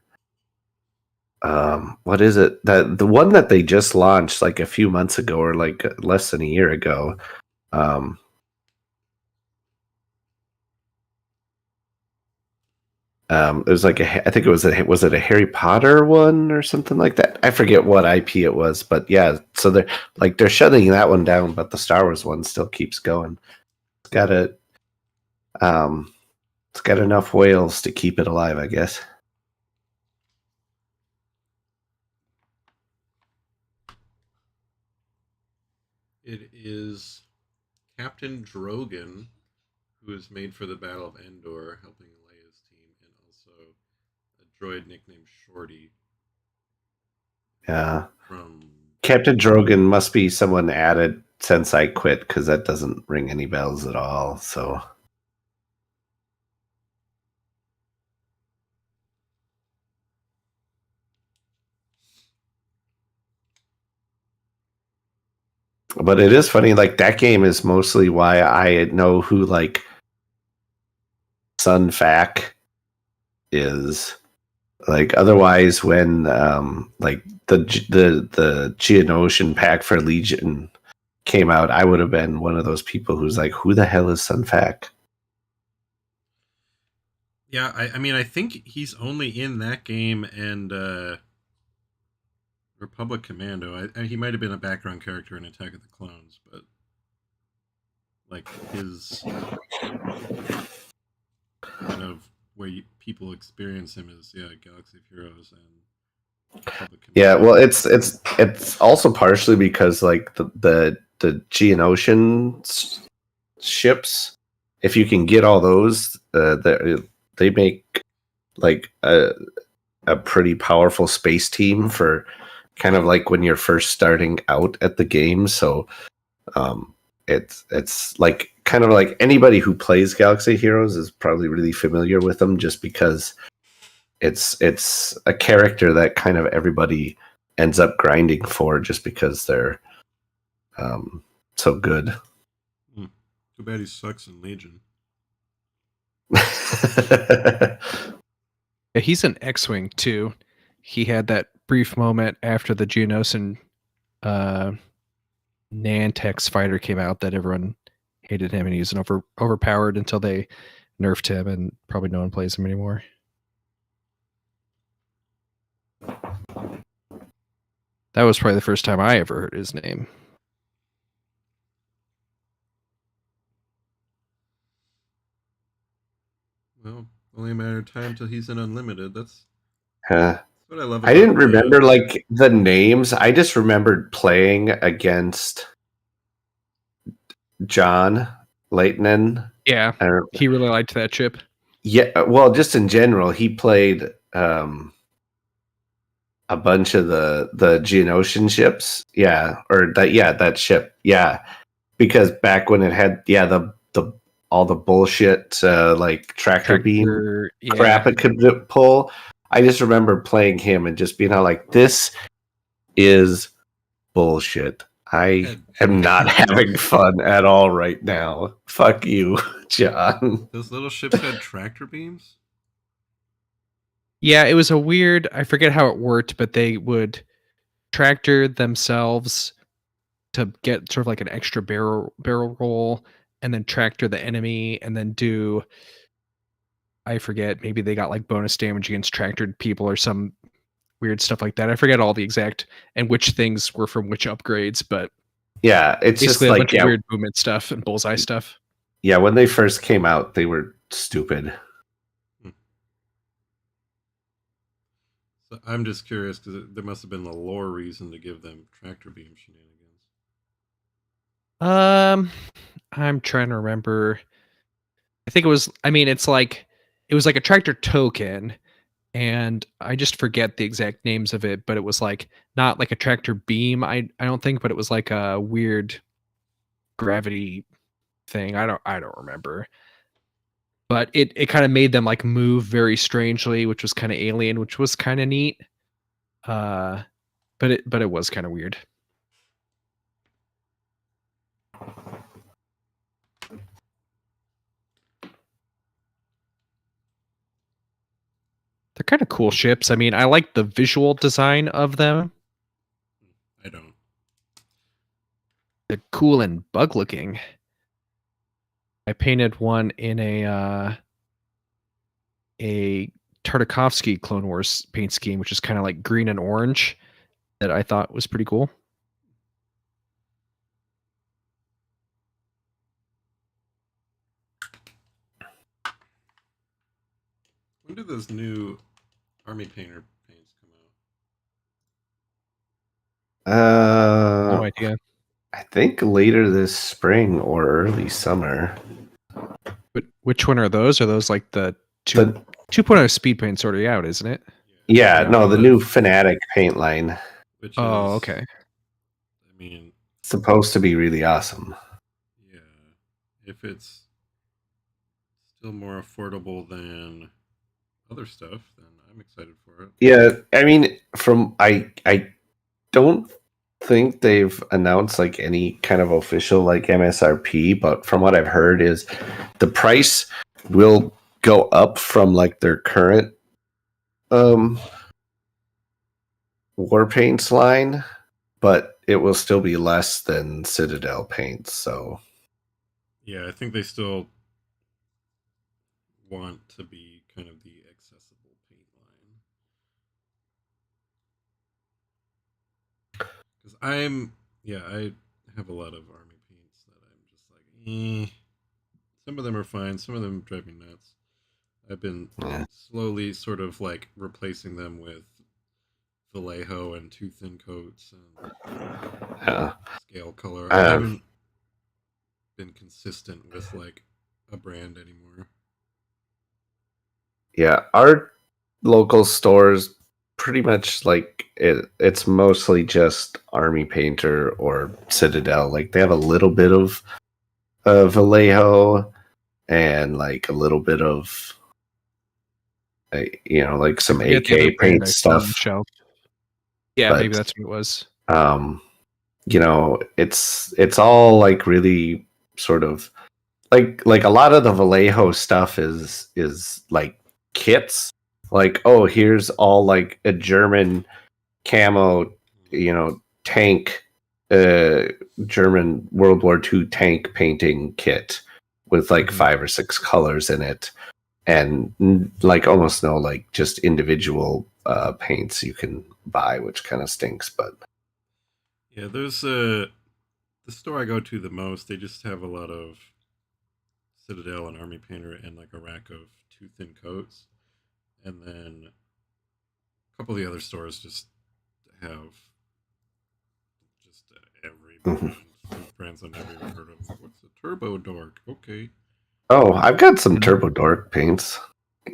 what is it? The one that they just launched like a few months ago or like less than a year ago. It was like I think it was it a Harry Potter one or something like that? I forget what IP it was, but yeah, so they're shutting that one down, but the Star Wars one still keeps going. It's got a it's got enough whales to keep it alive, I guess. It is Captain Drogon, who is made for the Battle of Endor, helping Leia's team, and also a droid nicknamed Shorty Yeah. from. Captain Drogon must be someone added since I quit because that doesn't ring any bells at all. So, but it is funny. Like that game is mostly why I know who like Sun Fac is. Like otherwise, when like the Geonosian pack for Legion came out, I would have been one of those people who's like, "Who the hell is Sun Fac?" Yeah, I mean, I think he's only in that game and Republic Commando. He might have been a background character in Attack of the Clones, but like his kind of where people experience him is Galaxy of Heroes and Republic Commando. Yeah, well, it's also partially because like the Geonosian ships, if you can get all those, they make like a pretty powerful space team for kind of like when you're first starting out at the game. So it's like kind of like anybody who plays Galaxy Heroes is probably really familiar with them just because it's a character that kind of everybody ends up grinding for just because they're so good. Too bad he sucks in Legion. Yeah, he's an X-wing too. He had that brief moment after the Geonosian Nantex fighter came out that everyone hated him, and he was overpowered until they nerfed him, and probably no one plays him anymore. That was probably the first time I ever heard his name. Well, only a matter of time till he's in Unlimited. That's Uh, That's what I love. I didn't remember like the names. I just remembered playing against John Leighton. Yeah, he really liked that chip. Yeah, well, just in general, he played a bunch of the Geonosian ships. Yeah, or that ship. Yeah, because back when it had the all the bullshit like tractor beam crap it could pull. I just remember playing him and just being all like, "This is bullshit. I am not having fun at all right now. Fuck you, John." Those little ships had tractor beams? Yeah, it was a weird, I forget how it worked, but they would tractor themselves to get sort of like an extra barrel roll, and then tractor the enemy, and then do, I forget, maybe they got like bonus damage against tractored people or some weird stuff like that. I forget all the exact and which things were from which upgrades, but yeah, it's basically just a like bunch of weird movement stuff and bullseye stuff. Yeah, when they first came out, they were stupid. So I'm just curious because there must have been a lore reason to give them tractor beam shenanigans. I'm trying to remember. I think it was. I mean, it was like a tractor token, and I just forget the exact names of it. But it was like not like a tractor beam. I don't think, but it was like a weird gravity thing. I don't remember. But it kind of made them like move very strangely, which was kind of alien, which was kind of neat. But it was kind of weird. They're kind of cool ships. I mean, I like the visual design of them. I don't. They're cool and bug looking. I painted one in a Tartakovsky Clone Wars paint scheme, which is kind of like green and orange, that I thought was pretty cool. When do those new Army Painter paints come out? No idea. I think later this spring or early summer. But which one are those? Are those like the 2.0 speed paint's already out, isn't it? Yeah, no, the new Fanatic paint line. Which oh, is, okay. I mean, supposed to be really awesome. Yeah, if it's still more affordable than other stuff, then I'm excited for it. Yeah, I mean, I don't think they've announced like any kind of official like MSRP, but from what I've heard is the price will go up from like their current war paints line, but it will still be less than Citadel paints. So yeah, I think they still want to be kind of the accessible paint line. Because I have a lot of army paints that I'm just like, Some of them are fine, some of them drive me nuts. I've been slowly sort of like replacing them with Vallejo and two thin coats and scale color. I haven't been consistent with like a brand anymore. Yeah, our local stores pretty much like it's mostly just Army Painter or Citadel. Like they have a little bit of Vallejo and like a little bit of like some AK paint stuff. Yeah, but maybe that's what it was. It's all like really sort of like a lot of the Vallejo stuff is like kits. Like, oh, here's all like a German camo, tank, German World War II tank painting kit with like 5 or 6 colors in it, and like almost no like just individual paints you can buy, which kind of stinks. But yeah, there's the store I go to the most. They just have a lot of Citadel and Army Painter and like a rack of two thin coats, and then a couple of the other stores just have just every Mhm. brands I've never even heard of. What's a Turbo Dork? Okay. Oh, I've got some Turbo Dork paints.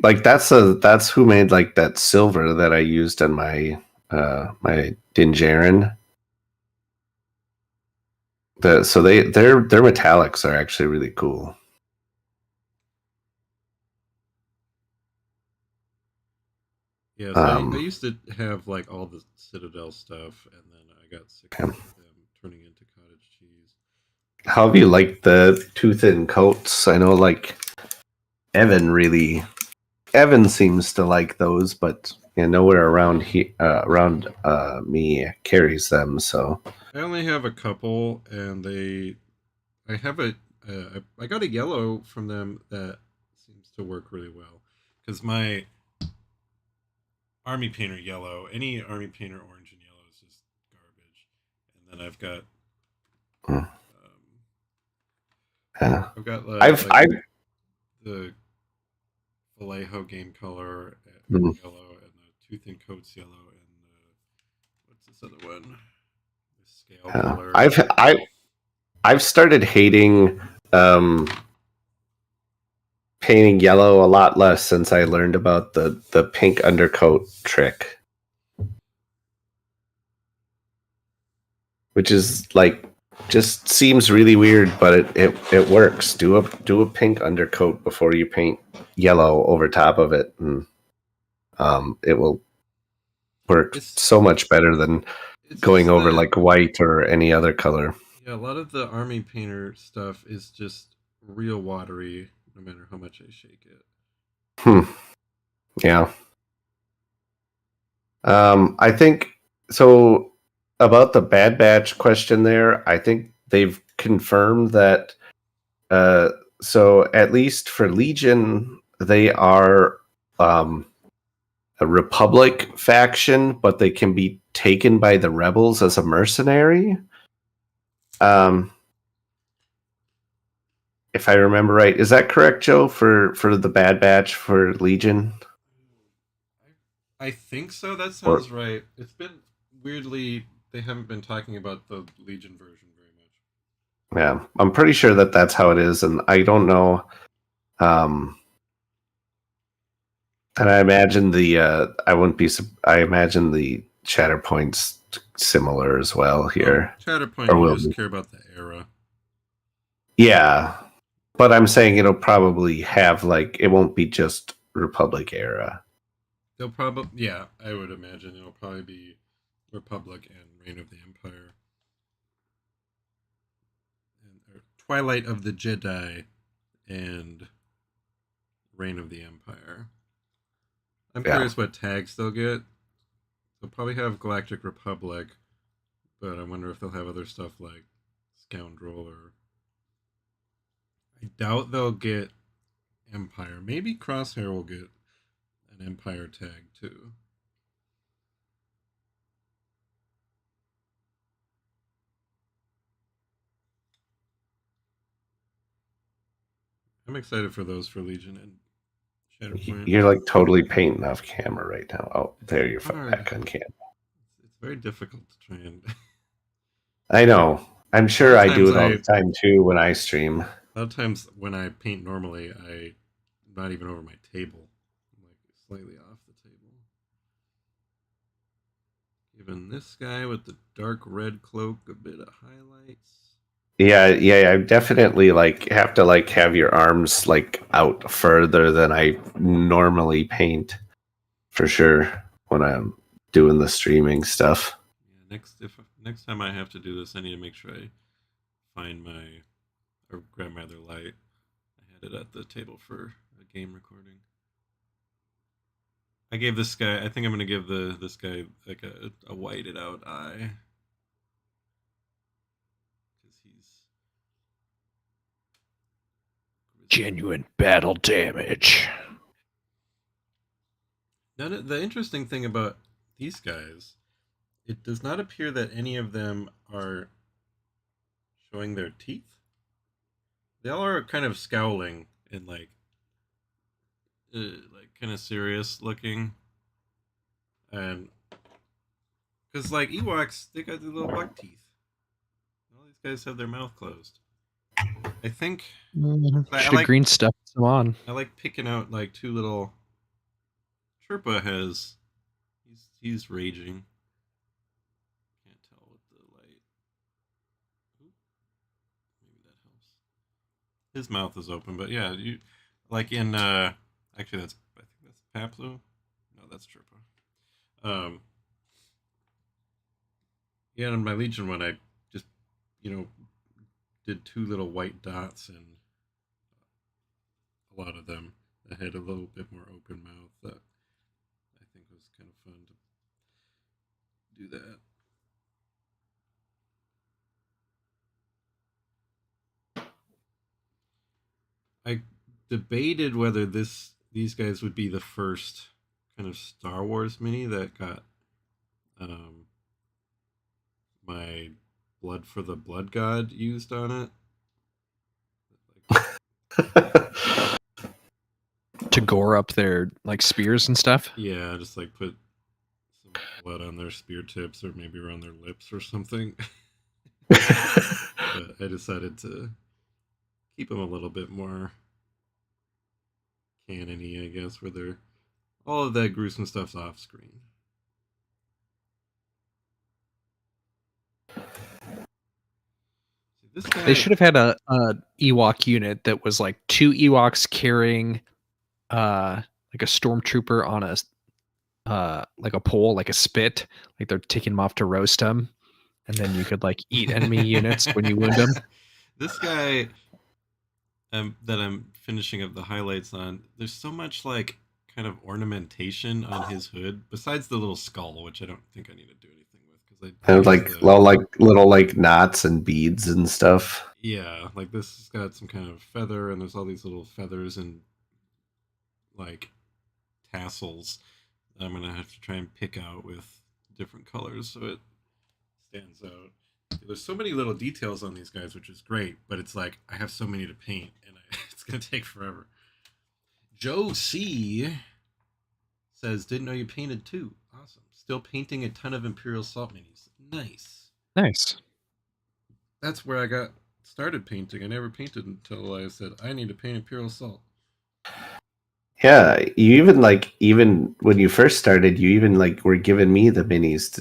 Like that's who made like that silver that I used on my my Dinjarin. So their metallics are actually really cool. Yeah, so I used to have like all the Citadel stuff, and then I got sick of them turning into cottage cheese. How have you liked the tooth and coats? I know like Evan seems to like those, but nowhere around me carries them. So I only have a couple, and I have I got a yellow from them that seems to work really well because my army painter yellow, any army painter orange and yellow is just garbage. And then I've got, yeah. I've got I've the Vallejo game color Mm. yellow and the tooth and coats yellow and what's this other one? The scale color. I've started hating painting yellow a lot less since I learned about the pink undercoat trick, which is like just seems really weird, but it works. Do a pink undercoat before you paint yellow over top of it, and it will work so much better than going over like white or any other color. Yeah, a lot of the army painter stuff is just real watery, no matter how much I shake it. Yeah. I think so. About the Bad Batch question there, I think they've confirmed that. So at least for Legion, they are a Republic faction, but they can be taken by the rebels as a mercenary. If I remember right, is that correct, Joe? For the Bad Batch for Legion? I think so. That sounds right. It's been weirdly they haven't been talking about the Legion version very much. Yeah, I'm pretty sure that that's how it is, and I don't know. And I imagine I wouldn't be. I imagine the Shatterpoint's similar as well here. Shatterpoint, you just care about the era. Yeah, but I'm saying it'll probably have like it won't be just Republic era. They'll probably, yeah, I would imagine it'll probably be Republic and Reign of the Empire, and Twilight of the Jedi, and Reign of the Empire. I'm curious what tags they'll get. They'll probably have Galactic Republic, but I wonder if they'll have other stuff like Scoundrel or. I doubt they'll get Empire. Maybe Crosshair will get an Empire tag too. I'm excited for those for Legion and Shatterpoint. You're like totally painting off camera right now. Oh, there you're back on camera. It's very difficult to try and. I know. I'm sure I do it all the time too when I stream. A lot of times when I paint normally, I'm not even over my table. I'm like slightly off the table. Giving this guy with the dark red cloak a bit of highlights. Yeah, I definitely like have to like have your arms like out further than I normally paint, for sure, when I'm doing the streaming stuff. Yeah, next time I have to do this, I need to make sure I find or grab my other light. I had it at the table for a game recording. I gave this guy. I think I'm gonna give this guy like a whited out eye. Genuine battle damage. Now, the interesting thing about these guys, it does not appear that any of them are showing their teeth. They all are kind of scowling and like kind of serious looking. And because like Ewoks, they got the little buck teeth. All these guys have their mouth closed. I think Should have green stuff them on. I like picking out like two little. Chirpa has. He's raging. Can't tell with the light. Oop. Maybe that helps. His mouth is open, but yeah, you like in actually I think that's Paplu. No, that's Chirpa. Yeah, in my Legion one, I just did two little white dots and a lot of them that had a little bit more open mouth that I think was kind of fun to do that. I debated whether these guys would be the first kind of Star Wars mini that got my Blood for the Blood God used on it. To gore up their like spears and stuff. Yeah, just like put some blood on their spear tips or maybe around their lips or something. But I decided to keep them a little bit more canon-y, I guess, where they're all of that gruesome stuff's off screen. They should have had a Ewok unit that was like two Ewoks carrying like a stormtrooper on a like a pole, like a spit, like they're taking them off to roast them, and then you could like eat enemy units when you wound them. This guy that I'm finishing up the highlights on, there's so much like kind of ornamentation on his hood, besides the little skull, which I don't think I need to do anything with because and like little like knots and beads and stuff. Yeah, like this has got some kind of feather, and there's all these little feathers and like tassels that I'm gonna have to try and pick out with different colors so it stands out. There's so many little details on these guys, which is great, but it's like I have so many to paint, and it's gonna take forever. Joe C says, "Didn't know you painted too. Awesome. Still painting a ton of Imperial Salt minis. Nice. That's where I got started painting. I never painted until I said I need to paint Imperial Salt." Yeah, you even when you first started, you even like were giving me the minis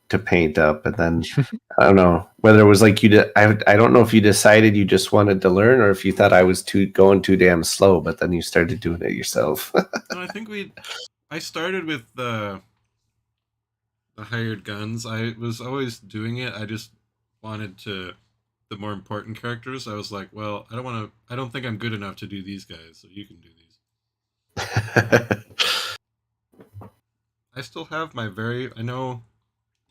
to paint up, and then I don't know whether it was like I don't know if you decided you just wanted to learn or if you thought I was going too damn slow, but then you started doing it yourself. No, I think I started with the hired guns. I was always doing it. I just wanted to the more important characters. I was like, well, I don't think I'm good enough to do these guys, so you can do these. I still have my I know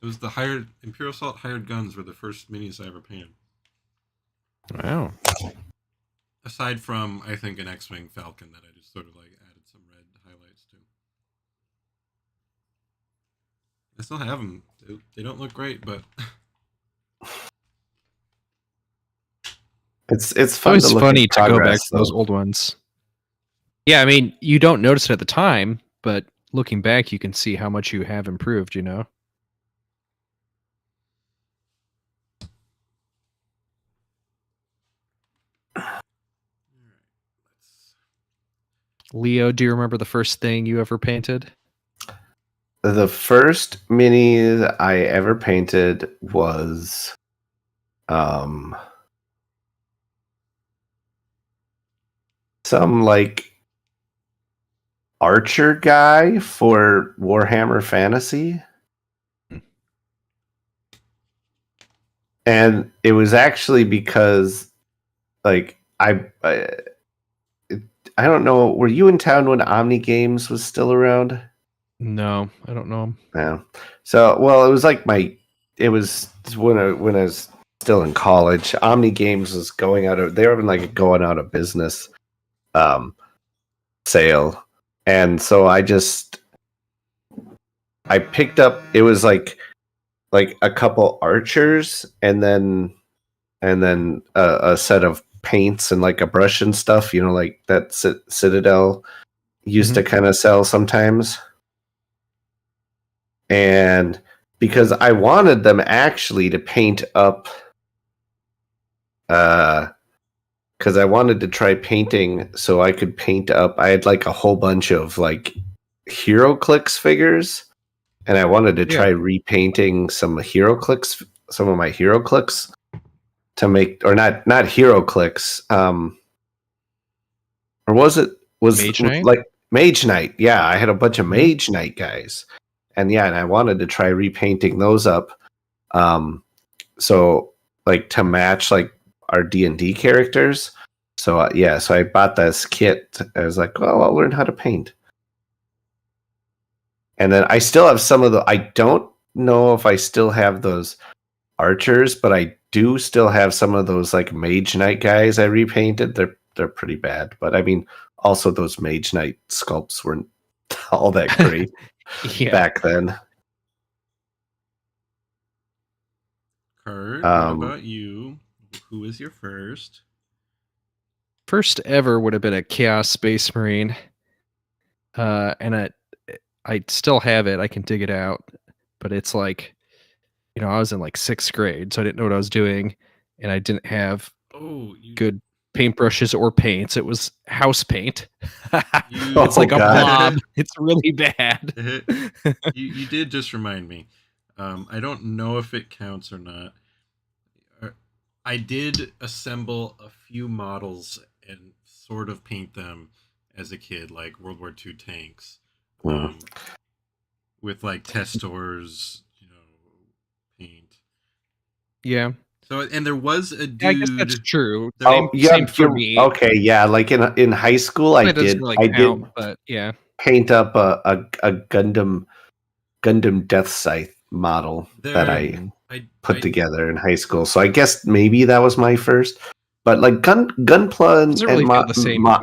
it was the Imperial Salt hired guns were the first minis I ever painted. Wow. Aside from, I think, an X-Wing Falcon that I just sort of like added some red highlights to. I still have them. They don't look great, but it's fun. It's funny to go back to those old ones. Yeah, I mean, you don't notice it at the time, but looking back, you can see how much you have improved, you know? Leo, do you remember the first thing you ever painted? The first mini that I ever painted was some like archer guy for Warhammer Fantasy. And it was actually because like I don't know, were you in town when Omni Games was still around? No, I don't know. Yeah. So, well, it was like it was when I was still in college. Omni Games was they were like going out of business sale. And so I picked up, it was like a couple archers and then a set of paints and like a brush and stuff, like that Citadel used to kind of sell sometimes. And because I wanted them actually to paint up, because I wanted to try painting so I could paint up. I had like a whole bunch of like HeroClix figures, and I wanted to try repainting some HeroClix, some of my HeroClix to make, or not HeroClix, or was Mage Knight? like Mage Knight? Yeah, I had a bunch of Mage Knight guys, and I wanted to try repainting those up, so like to match like our D&D characters. So so I bought this kit. I was like, well, I'll learn how to paint. And then I still have some of the. I don't know if I still have those archers, but I do still have some of those like Mage Knight guys I repainted. They're pretty bad, but I mean, also those Mage Knight sculpts weren't all that great back then. Kurt, what about you? Who is your first? First ever would have been a Chaos Space Marine. And I still have it. I can dig it out. But it's like, I was in like 6th grade, so I didn't know what I was doing. And I didn't have good paintbrushes or paints. It was house paint. It's like a blob. It's really bad. You did just remind me. I don't know if it counts or not. I did assemble a few models and sort of paint them as a kid, like World War II tanks, with like Testor's, paint. Yeah. So, and there was a dude. I guess that's true. Same for me. Okay, yeah. Like in high school, I did. Really I count, did. But yeah, paint up a Gundam Death Scythe model that I put together in high school. So I guess maybe that was my first. But like Gunpla and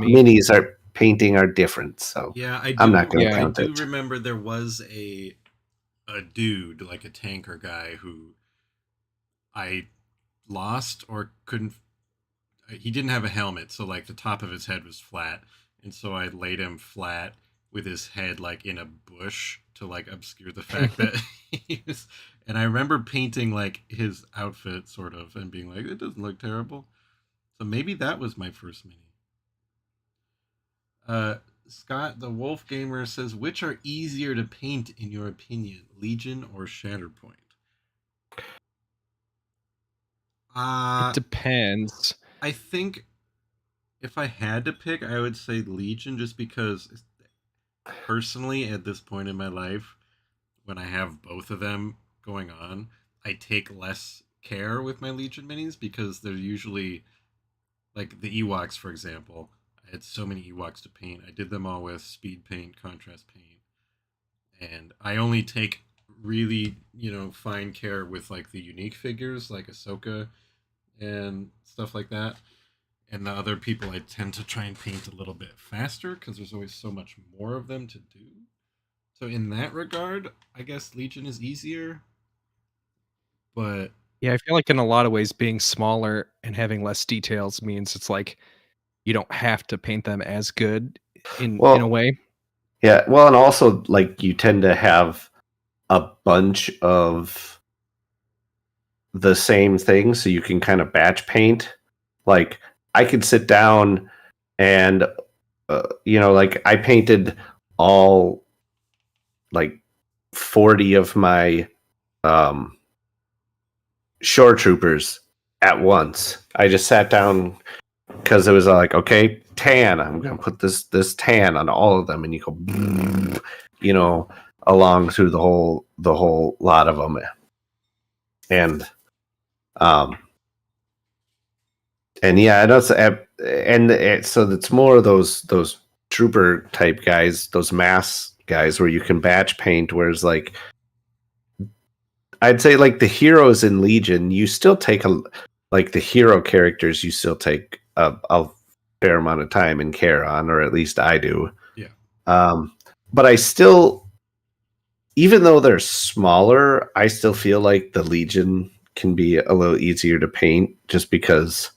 minis are painting are different. So yeah, I'm not going to count it. I do remember there was a dude, like a tanker guy, who I lost or couldn't. He didn't have a helmet, so like the top of his head was flat, and so I laid him flat with his head like in a bush to like obscure the fact that he was. And I remember painting like his outfit sort of and being like, it doesn't look terrible. So maybe that was my first mini. Scott, the Wolf Gamer, says, which are easier to paint in your opinion, Legion or Shatterpoint? It depends. I think if I had to pick, I would say Legion, just because personally at this point in my life, when I have both of them going on, I take less care with my Legion minis because they're usually like the Ewoks, for example. I had so many Ewoks to paint. I did them all with speed paint, contrast paint, and I only take really, fine care with like the unique figures like Ahsoka and stuff like that. And the other people I tend to try and paint a little bit faster because there's always so much more of them to do. So in that regard, I guess Legion is easier. But yeah, I feel like in a lot of ways being smaller and having less details means it's like you don't have to paint them as good in a way. Yeah, well, and also like you tend to have a bunch of the same thing, so you can kind of batch paint. Like I could sit down and like I painted all like 40 of my shore troopers at once. I just sat down because it was like, okay, tan. I'm gonna put this tan on all of them, and you go, along through the whole lot of them, and yeah, I know. And so it's more of those trooper type guys, those mass guys, where you can batch paint. Whereas, like, I'd say, like the heroes in Legion, you still take like the hero characters, you still take a fair amount of time and care on, or at least I do. Yeah. But I still, even though they're smaller, I still feel like the Legion can be a little easier to paint, just because.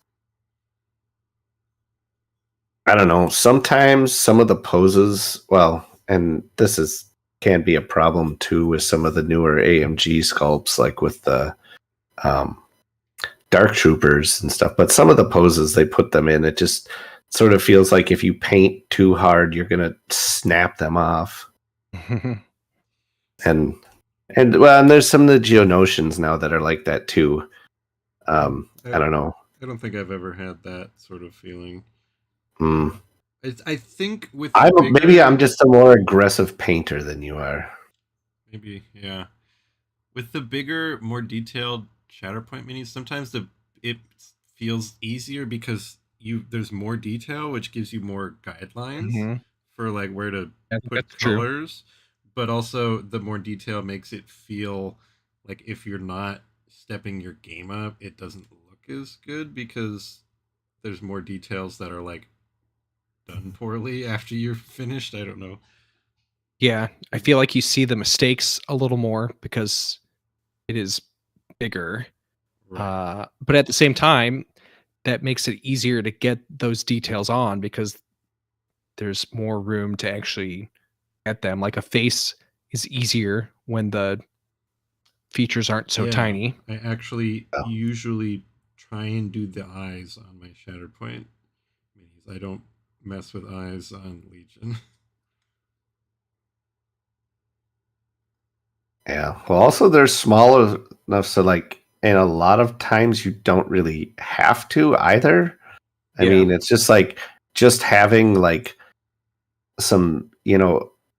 I don't know. Sometimes some of the poses, well, and this is can be a problem too with some of the newer AMG sculpts, like with the Dark Troopers and stuff. But some of the poses they put them in, it just sort of feels like if you paint too hard, you're gonna snap them off. And well, and there's some of the Geonosians now that are like that too. I don't know. I don't think I've ever had that sort of feeling. Mm. I think with maybe I'm just a more aggressive painter than you are. Maybe, yeah. With the bigger, more detailed Shatterpoint minis, sometimes it feels easier because there's more detail, which gives you more guidelines for like where to put colors. True. But also the more detail makes it feel like if you're not stepping your game up, it doesn't look as good because there's more details that are like done poorly after you're finished. I don't know. Yeah, I feel like you see the mistakes a little more because it is bigger. Right. But at the same time, that makes it easier to get those details on because there's more room to actually get them. Like a face is easier when the features aren't so tiny. I actually usually try and do the eyes on my Shatterpoint minis. I don't mess with eyes on Legion. Yeah. Well, also they're small enough so like, and a lot of times you don't really have to either. I mean, it's just like just having like some,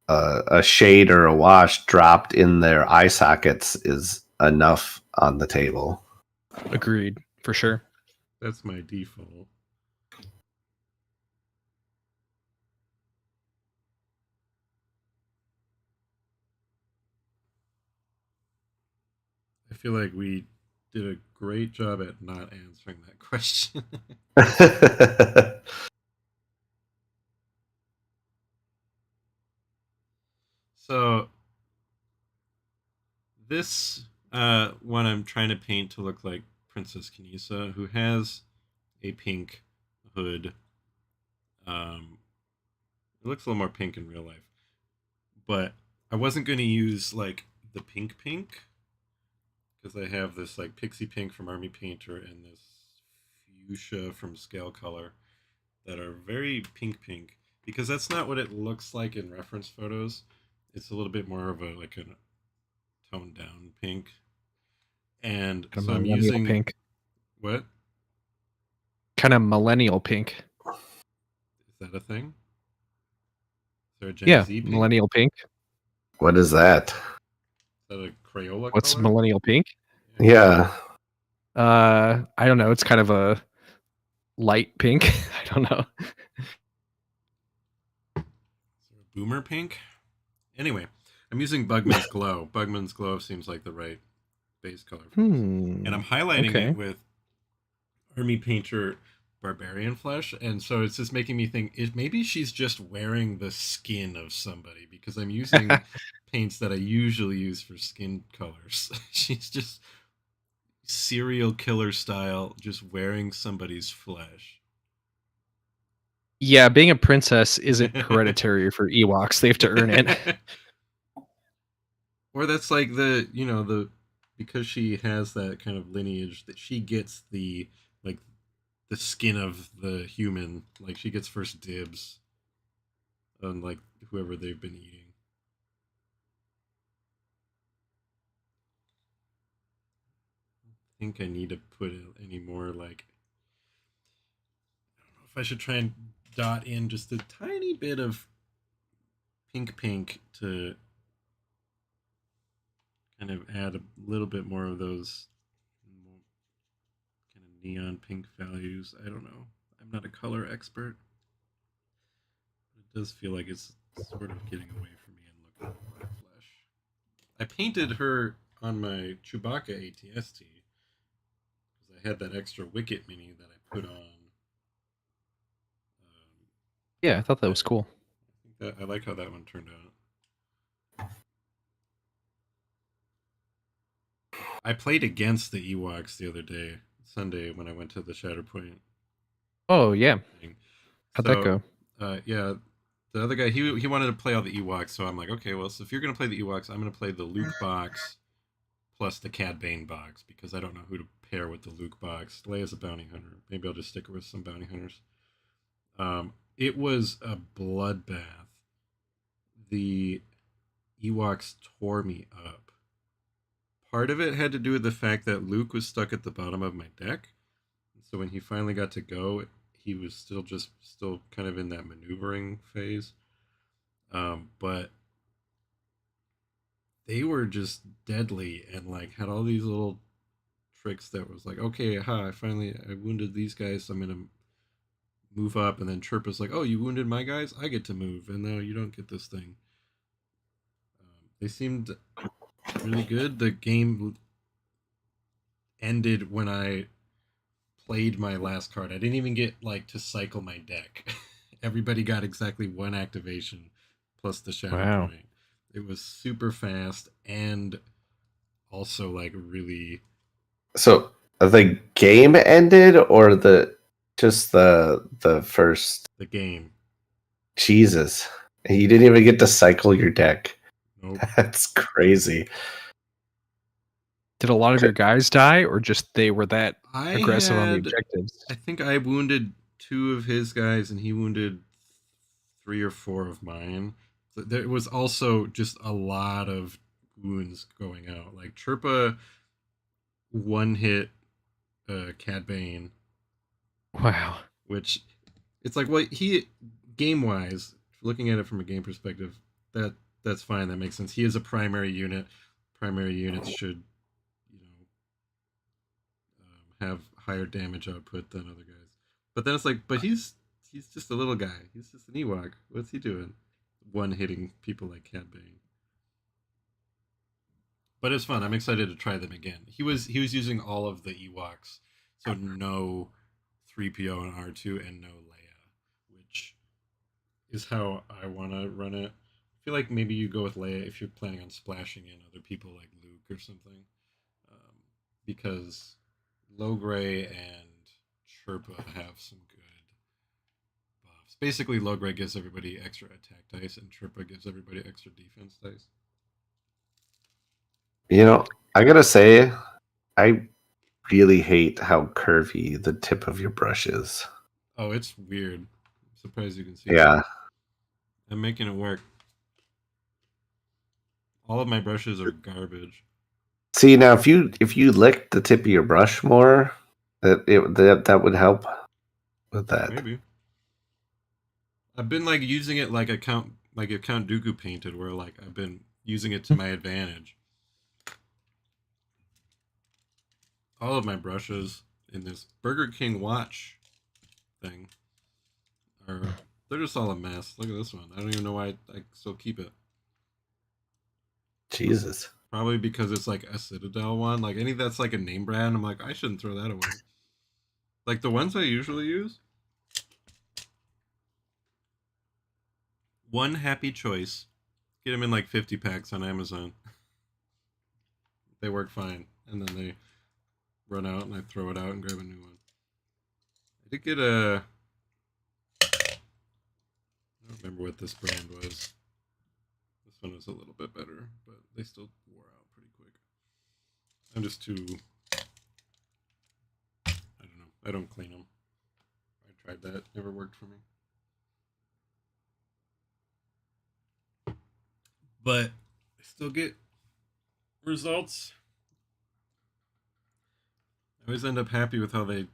a shade or a wash dropped in their eye sockets is enough on the table. Agreed, for sure. That's my default. I feel like we did a great job at not answering that question. So this one I'm trying to paint to look like Princess Kinisa, who has a pink hood. It looks a little more pink in real life, but I wasn't going to use like the pink because I have this like pixie pink from Army Painter and this fuchsia from Scale Color that are very pink because that's not what it looks like in reference photos. It's a little bit more of a toned down pink. And so I'm using pink. What? Kind of millennial pink. Is that a thing? Is there a Gen Z pink? Millennial pink. What is that? Is that a Crayola What's color? millennial pink? Yeah. I don't know. It's kind of a light pink. I don't know. Boomer pink? Anyway, I'm using Bugman's Glow. Bugman's Glow seems like the right base color for this. And I'm highlighting it with Army Painter Barbarian Flesh, and so it's just making me think maybe she's just wearing the skin of somebody because I'm using paints that I usually use for skin colors. She's just serial killer style, just wearing somebody's flesh. Yeah, being a princess isn't hereditary for Ewoks. They have to earn it. Or that's like because she has that kind of lineage that she gets the skin of the human, like she gets first dibs on like whoever they've been eating. I think I need to put any more like, I don't know if I should try and dot in just a tiny bit of pink to kind of add a little bit more of those kind of neon pink values. I don't know. I'm not a color expert. It does feel like it's sort of getting away from me and looking at my flesh. I painted her on my Chewbacca ATST because I had that extra Wicket mini that I put on. Yeah, I thought that was cool. I like how that one turned out. I played against the Ewoks the other day, Sunday, when I went to the Shatterpoint. Oh, yeah. How'd that go? Yeah, the other guy, he wanted to play all the Ewoks, so I'm like, okay, well, so if you're gonna play the Ewoks, I'm gonna play the Luke box plus the Cad Bane box because I don't know who to pair with the Luke box. Leia's a bounty hunter. Maybe I'll just stick with some bounty hunters. It was a bloodbath. The Ewoks tore me up. Part of it had to do with the fact that Luke was stuck at the bottom of my deck. So when he finally got to go, he was still kind of in that maneuvering phase. But they were just deadly and like had all these little tricks that was like, okay, I wounded these guys, so I'm gonna move up, and then Chirp is like, oh, you wounded my guys, I get to move, and no, you don't get this thing. They seemed really good. The game ended when I played my last card. I didn't even get like to cycle my deck. Everybody got exactly one activation plus the Shatterpoint. Wow. It was super fast and also like really. So the game ended, or the first? The game. Jesus, you didn't even get to cycle your deck. Nope. That's crazy. Did a lot of your guys die, or just they were that aggressive on the I objectives? think I wounded 2 of his guys, and he wounded 3 or 4 of mine. So there was also just a lot of wounds going out. Like Chirpa one hit Cad Bane. Wow. Which it's like, well, he game wise, looking at it from a game perspective, that's fine. That makes sense. He is a primary unit. Primary units should, have higher damage output than other guys. But then it's like, but he's just a little guy. He's just an Ewok. What's he doing? One hitting people like Cad Bane. But it's fun. I'm excited to try them again. He was using all of the Ewoks, so no 3PO and R2 and no Leia, which is how I want to run it. I feel like maybe you go with Leia if you're planning on splashing in other people like Luke or something, because Logray and Chirpa have some good buffs. Basically, Logray gives everybody extra attack dice, and Chirpa gives everybody extra defense dice. You know, I gotta say, I really hate how curvy the tip of your brush is. Oh, it's weird. I'm surprised you can see Yeah. that. I'm making it work. All of my brushes are garbage. See, now if you licked the tip of your brush more, that would help with that. Maybe. I've been like using it like Count Dooku painted, where like I've been using it to my advantage. All of my brushes in this Burger King watch thing they're just all a mess. Look at this one. I don't even know why I still keep it. Jesus. Probably because it's like a Citadel one. Like any that's like a name brand, I'm like, I shouldn't throw that away. Like the ones I usually use. One Happy Choice. Get them in like 50 packs on Amazon. They work fine. And then they run out and I throw it out and grab a new one. I did get a... I don't remember what this brand was. This one was a little bit better, but they still wore out pretty quick. I'm just too... I don't know. I don't clean them. I tried that. Never worked for me. But I still get results. I always end up happy with how they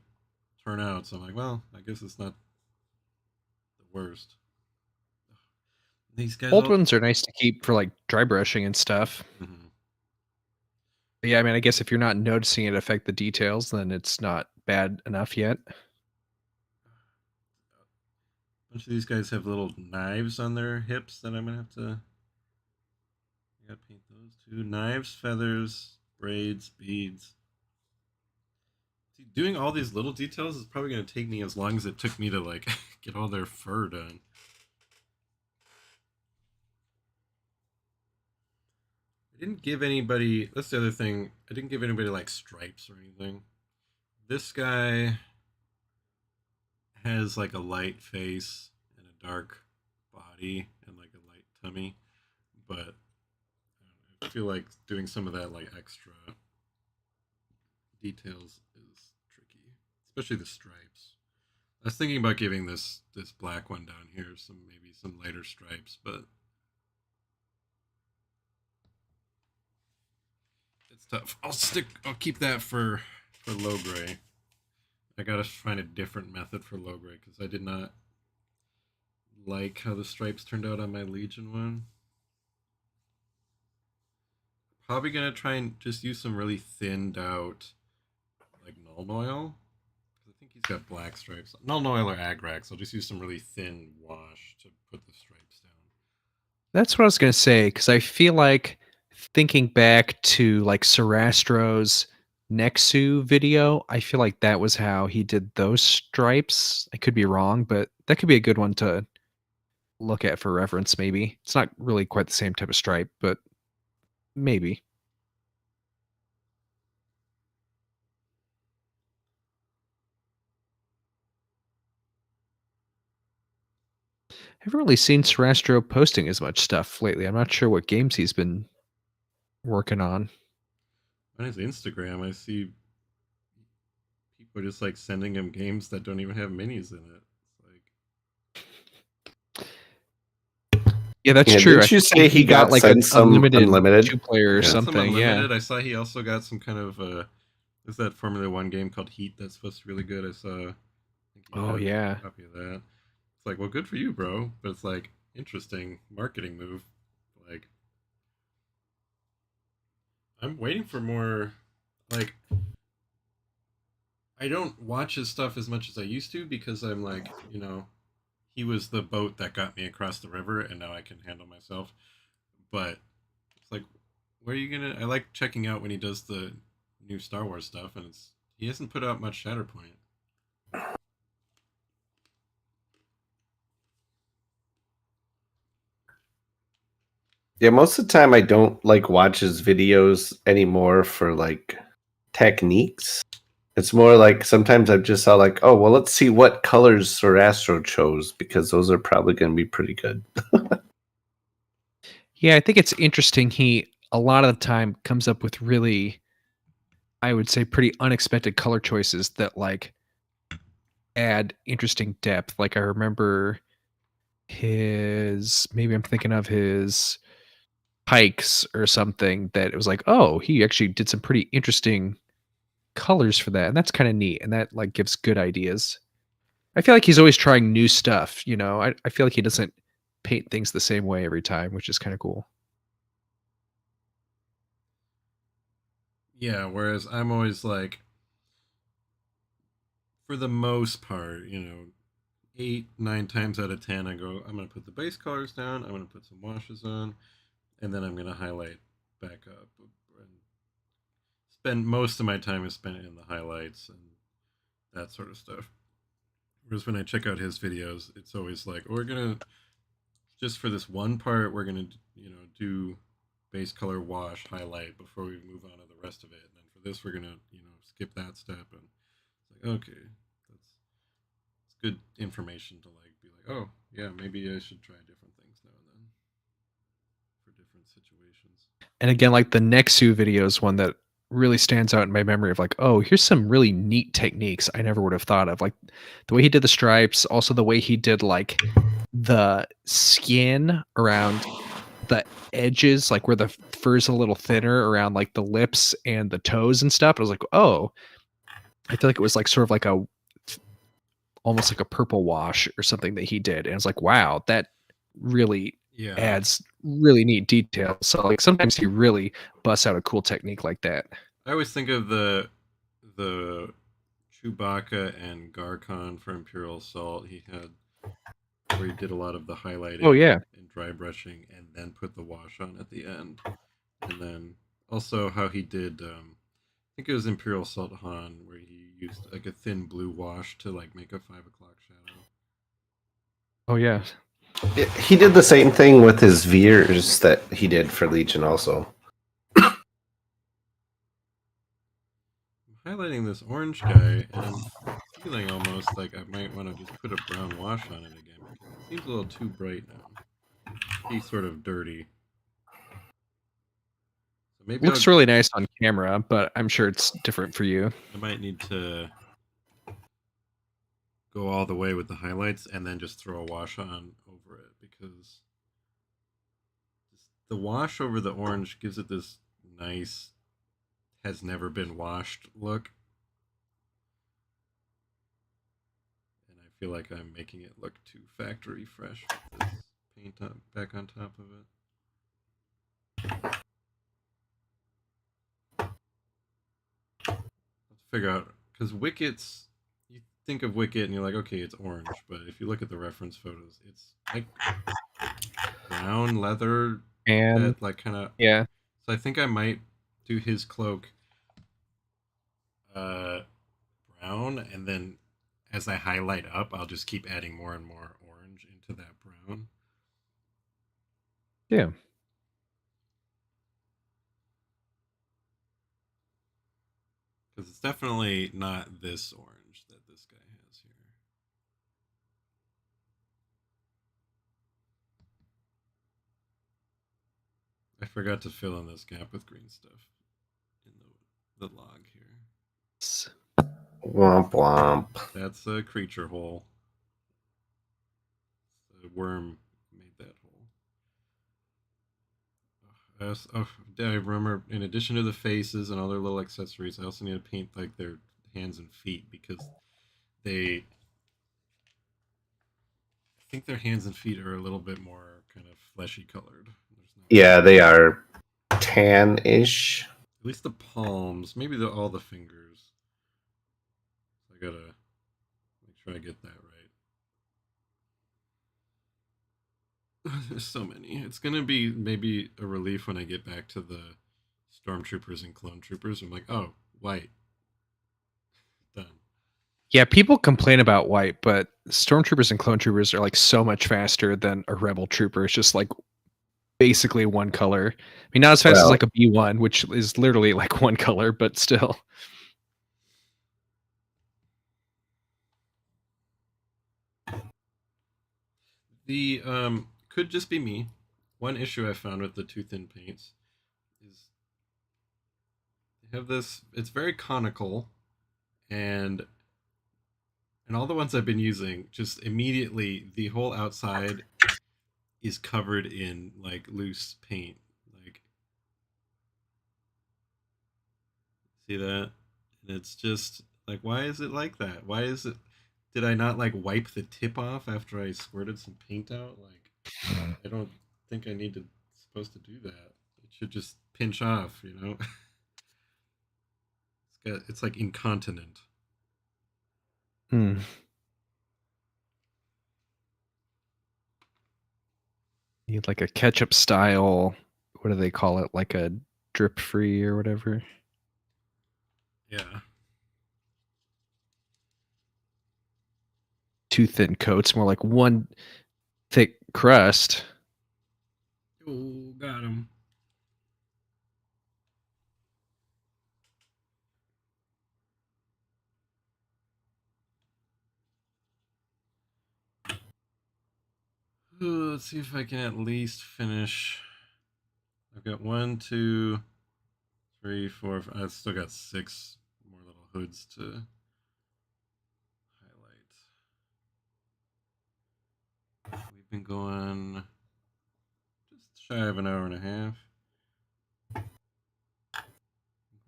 turn out. So I'm like, well, I guess it's not the worst. These guys Old ones are nice to keep for like dry brushing and stuff. Mm-hmm. But yeah, I mean, I guess if you're not noticing it affect the details, then it's not bad enough yet. A bunch of these guys have little knives on their hips that I'm gonna have to. I gotta paint those too. Knives, feathers, braids, beads. See, doing all these little details is probably gonna take me as long as it took me to like get all their fur done. I didn't give anybody. That's the other thing. I didn't give anybody like stripes or anything. This guy has like a light face and a dark body and like a light tummy, but I feel like doing some of that like extra details is tricky, especially the stripes. I was thinking about giving this black one down here maybe some lighter stripes, but it's tough. I'll keep that for low gray. I gotta find a different method for low gray because I did not like how the stripes turned out on my Legion one. Probably gonna try and just use some really thinned out like null oil. I think he's got black stripes. Null oil or Agrax. I'll just use some really thin wash to put the stripes down. That's what I was gonna say, because I feel like thinking back to like Sarastro's Nexu video, I feel like that was how he did those stripes. I could be wrong, but that could be a good one to look at for reference, maybe. It's not really quite the same type of stripe, but maybe. I haven't really seen Sarastro posting as much stuff lately. I'm not sure what games he's been working on. On his Instagram, I see people just like sending him games that don't even have minis in it. It's like, yeah, that's true. Didn't you say he got like sent an some unlimited 2-player or yeah, some something? unlimited. Yeah. I saw he also got some kind of is that Formula One game called Heat that's supposed to be really good. I saw. I think he Oh had yeah. a copy of that. It's like, well, good for you, bro. But it's like interesting marketing move. Like, I'm waiting for more. Like, I don't watch his stuff as much as I used to because I'm like, he was the boat that got me across the river, and now I can handle myself. But it's like, where are you gonna? I like checking out when he does the new Star Wars stuff, and he hasn't put out much Shatterpoint. Yeah, most of the time I don't like watch his videos anymore for like techniques. It's more like sometimes I'm just all like, oh well, let's see what colors Sarastro chose because those are probably going to be pretty good. Yeah, I think it's interesting. He a lot of the time comes up with really, I would say, pretty unexpected color choices that like add interesting depth. Like I remember maybe I'm thinking of his pikes or something that it was like, oh, he actually did some pretty interesting colors for that, and that's kind of neat, and that like gives good ideas. I feel like he's always trying new stuff. I feel like he doesn't paint things the same way every time, which is kind of cool. Yeah, whereas I'm always like, for the most part, 8, 9 times out of 10, I go, I'm gonna put the base colors down, I'm gonna put some washes on, and then I'm gonna highlight back up. And spend most of my time is spent in the highlights and that sort of stuff. Whereas when I check out his videos, it's always like, we're gonna just for this one part, we're gonna do base color wash highlight before we move on to the rest of it. And then for this, we're gonna skip that step. And it's like, okay, it's good information to like be like, oh yeah, maybe I should try different things now and then for different situations. And again, like the Nexu video is one that really stands out in my memory of like, oh, here's some really neat techniques I never would have thought of. Like the way he did the stripes, also the way he did like the skin around the edges, like where the fur's a little thinner around like the lips and the toes and stuff. I was like, oh, I feel like it was like sort of like almost like a purple wash or something that he did. And I was like, wow, that really adds really neat details. So like sometimes he really busts out a cool technique like that. I always think of the Chewbacca and Garcon for Imperial Assault. He had where he did a lot of the highlighting and dry brushing and then put the wash on at the end. And then also how he did I think it was Imperial Assault Han where he used like a thin blue wash to like make a 5 o'clock shadow. Oh yeah. He did the same thing with his Veers that he did for Legion also. I'm highlighting this orange guy and feeling almost like I might want to just put a brown wash on it again because it seems a little too bright now. He's sort of dirty. So maybe Looks really nice on camera, but I'm sure it's different for you. I might need to go all the way with the highlights and then just throw a wash on over it because the wash over the orange gives it this nice, has never been washed look. And I feel like I'm making it look too factory fresh with this paint back on top of it. Let's figure out, because Wicket's, you think of Wicket and you're like, okay, it's orange, but if you look at the reference photos, it's like brown leather And that like kind of, yeah, so I think I might do his cloak brown, and then as I highlight up, I'll just keep adding more and more orange into that brown. yeah. Because it's definitely not this orange that this guy has here. I forgot to fill in this gap with green stuff in the log here. Womp womp. That's a creature hole. The worm made that hole. I remember, in addition to the faces and other little accessories, I also need to paint like their hands and feet because I think their hands and feet are a little bit more kind of fleshy colored. Yeah, they are tan-ish. At least the palms, maybe all the fingers. I gotta make sure I get that right. There's so many. It's gonna be maybe a relief when I get back to the stormtroopers and clone troopers. I'm like, oh, white. Done. Yeah, people complain about white, but stormtroopers and clone troopers are like so much faster than a rebel trooper. It's just like basically one color. I mean, not as fast as like a B1, which is literally like one color, but still. The could just be me. One issue I found with the too thin paints is they have this. It's very conical, and all the ones I've been using, just immediately the whole outside is covered in like loose paint. Like, see that? And it's just like, why is it like that? Why is it? Did I not like wipe the tip off after I squirted some paint out? Like, I don't think I need to supposed to do that. It should just pinch off, you know. It's like incontinent. Hmm. Need like a ketchup style. What do they call it? Like a drip free or whatever. Yeah. Too thin coats, more like one thick crust. Oh, got him. Let's see if I can at least finish. I've got 1, 2, 3, 4. I've still got 6 more little hoods to highlight. We've been going just shy of an hour and a half.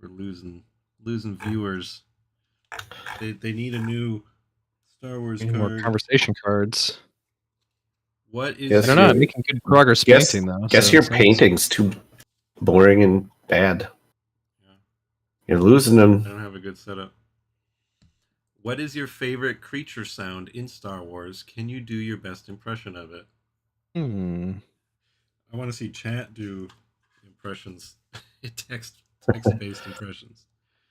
We're losing viewers. They need a new Star Wars card. More conversation cards. What is? Yes, I don't know. I'm making good progress painting though. Guess your painting's too boring and bad. Yeah. You're losing them. I don't have a good setup. What is your favorite creature sound in Star Wars? Can you do your best impression of it? I want to see chat do impressions, text-based impressions.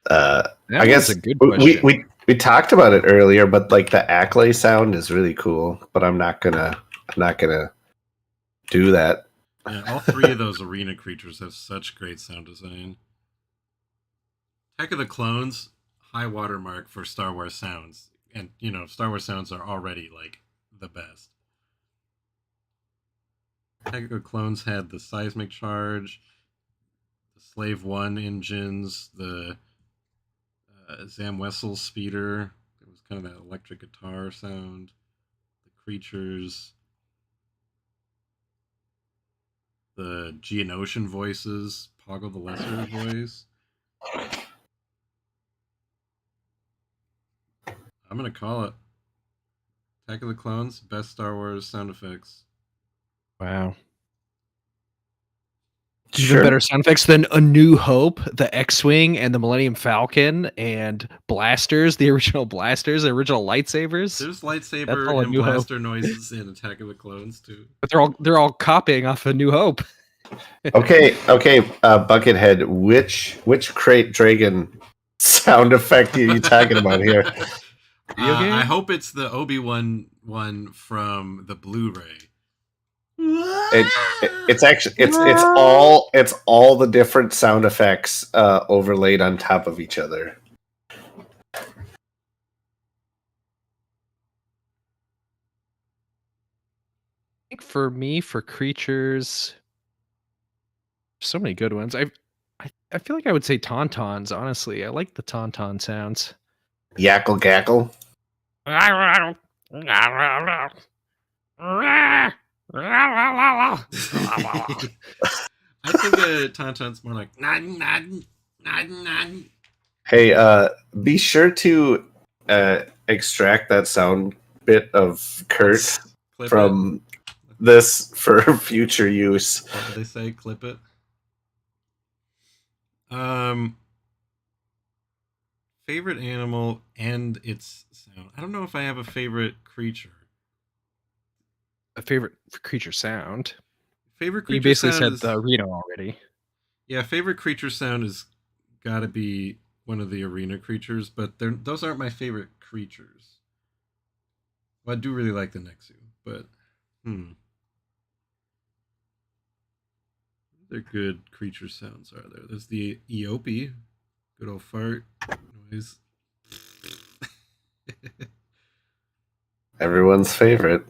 I guess a good question. we talked about it earlier, but like the Acklay sound is really cool. But I'm not gonna do that. Yeah, all 3 of those arena creatures have such great sound design. Attack of the Clones, high watermark for Star Wars sounds. and you know, Star Wars sounds are already like the best. Attack of the Clones had the seismic charge, the Slave One engines, the Zam Wessel speeder. It was kind of that electric guitar sound. The creatures, the Geonosian voices, Poggle the Lesser's voice. I'm gonna call it Attack of the Clones, best Star Wars sound effects. Wow. Even better sound effects than A New Hope, the X-Wing, and the Millennium Falcon, and blasters, the original blasters, the original lightsabers. There's lightsaber and blaster noises in Attack of the Clones too. But they're all copying off A New Hope. Okay, Buckethead, which Crate Dragon sound effect are you talking about here? I hope it's the Obi-Wan one from the Blu-ray. It's actually it's all the different sound effects overlaid on top of each other. I think for me, for creatures, so many good ones. I feel like I would say Tauntauns, honestly. I like the Tauntaun sounds. Yackle gackle. I think Tauntaun's more like Hey, be sure to extract that sound bit of Kurt from this for future use. What did they say? Clip it. Favorite animal and its sound. I don't know if I have a favorite creature. A favorite creature sound. Favorite creature. You basically sound said the Reno already. Yeah, favorite creature sound has got to be one of the arena creatures, but those aren't my favorite creatures. Well, I do really like the Nexu, but they're good creature sounds are there. There's the Eopie, good old fart noise. Everyone's favorite.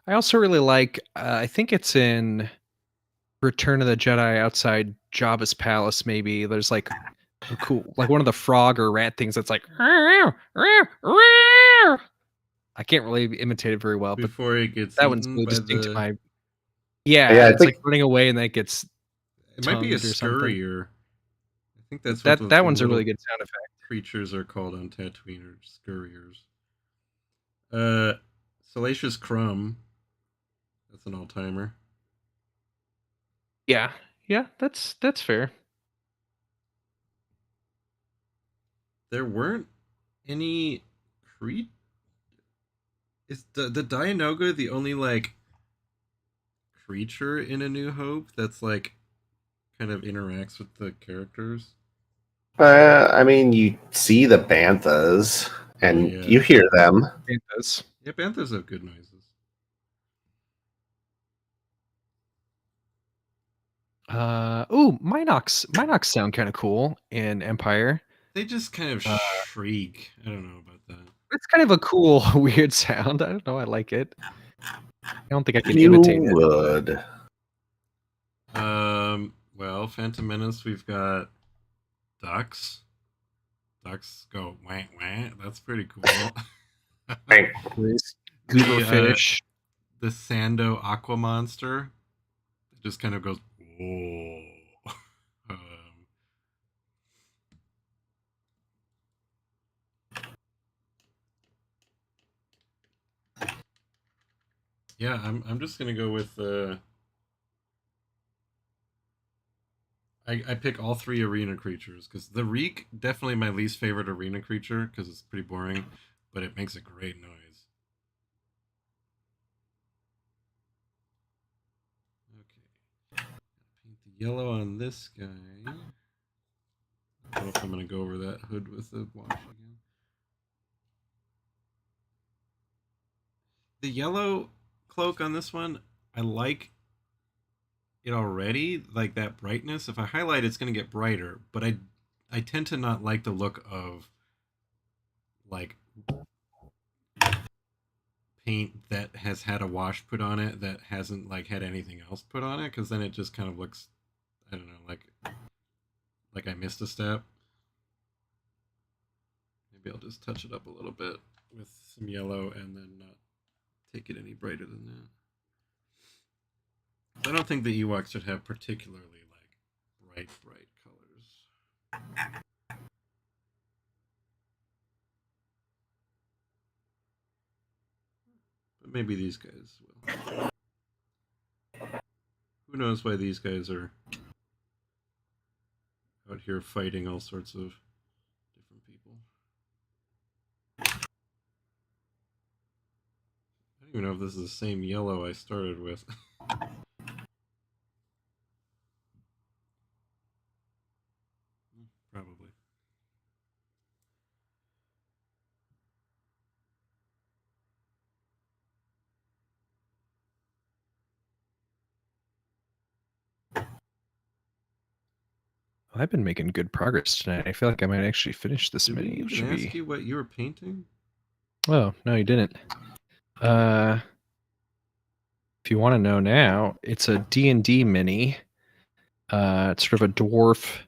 I also really like, I think it's in Return of the Jedi outside Jabba's palace, maybe. There's like a cool, like one of the frog or rat things that's like, I can't really imitate it very well, Before but it gets that one's really distinct to my. Yeah, it's like running away and then it gets. It might be a scurrier. I think that's what that one's a really good sound effect. Creatures are called on Tatooine, or scurriers. Salacious Crumb. That's an all-timer. Yeah, that's fair. There weren't any Is the Dianoga the only like creature in A New Hope that's like kind of interacts with the characters? I mean, you see the banthas and you hear them. Banthas. Yeah, banthas have good noises. Minox sound kind of cool in Empire. They just kind of shriek. I don't know about that. It's kind of a cool, weird sound. I don't know. I like it. I don't think I can imitate it. Would. Well, Phantom Menace, we've got ducks. Ducks go wah wah. That's pretty cool. Gooberfish. The Sando Aqua Monster. It just kind of goes, whoa. Yeah, I'm just gonna go with I pick all three arena creatures because the Reek definitely my least favorite arena creature because it's pretty boring, but it makes a great noise. Okay, paint the yellow on this guy. I don't know if I'm gonna go over that hood with the wash again. The yellow cloak on this one, I like it already, like that brightness. If I highlight, it's going to get brighter, but I tend to not like the look of like paint that has had a wash put on it that hasn't like had anything else put on it, because then it just kind of looks, I don't know, like I missed a step. Maybe I'll just touch it up a little bit with some yellow and then not take it any brighter than that. I don't think the Ewoks should have particularly like bright colors. But maybe these guys will. Who knows why these guys are out here fighting all sorts of different people. I don't even know if this is the same yellow I started with. Probably. I've been making good progress tonight. I feel like I might actually finish this Did mini. we even ask you what you were painting? Oh, no, you didn't. If you want to know now, it's a D&D mini. It's sort of a dwarf.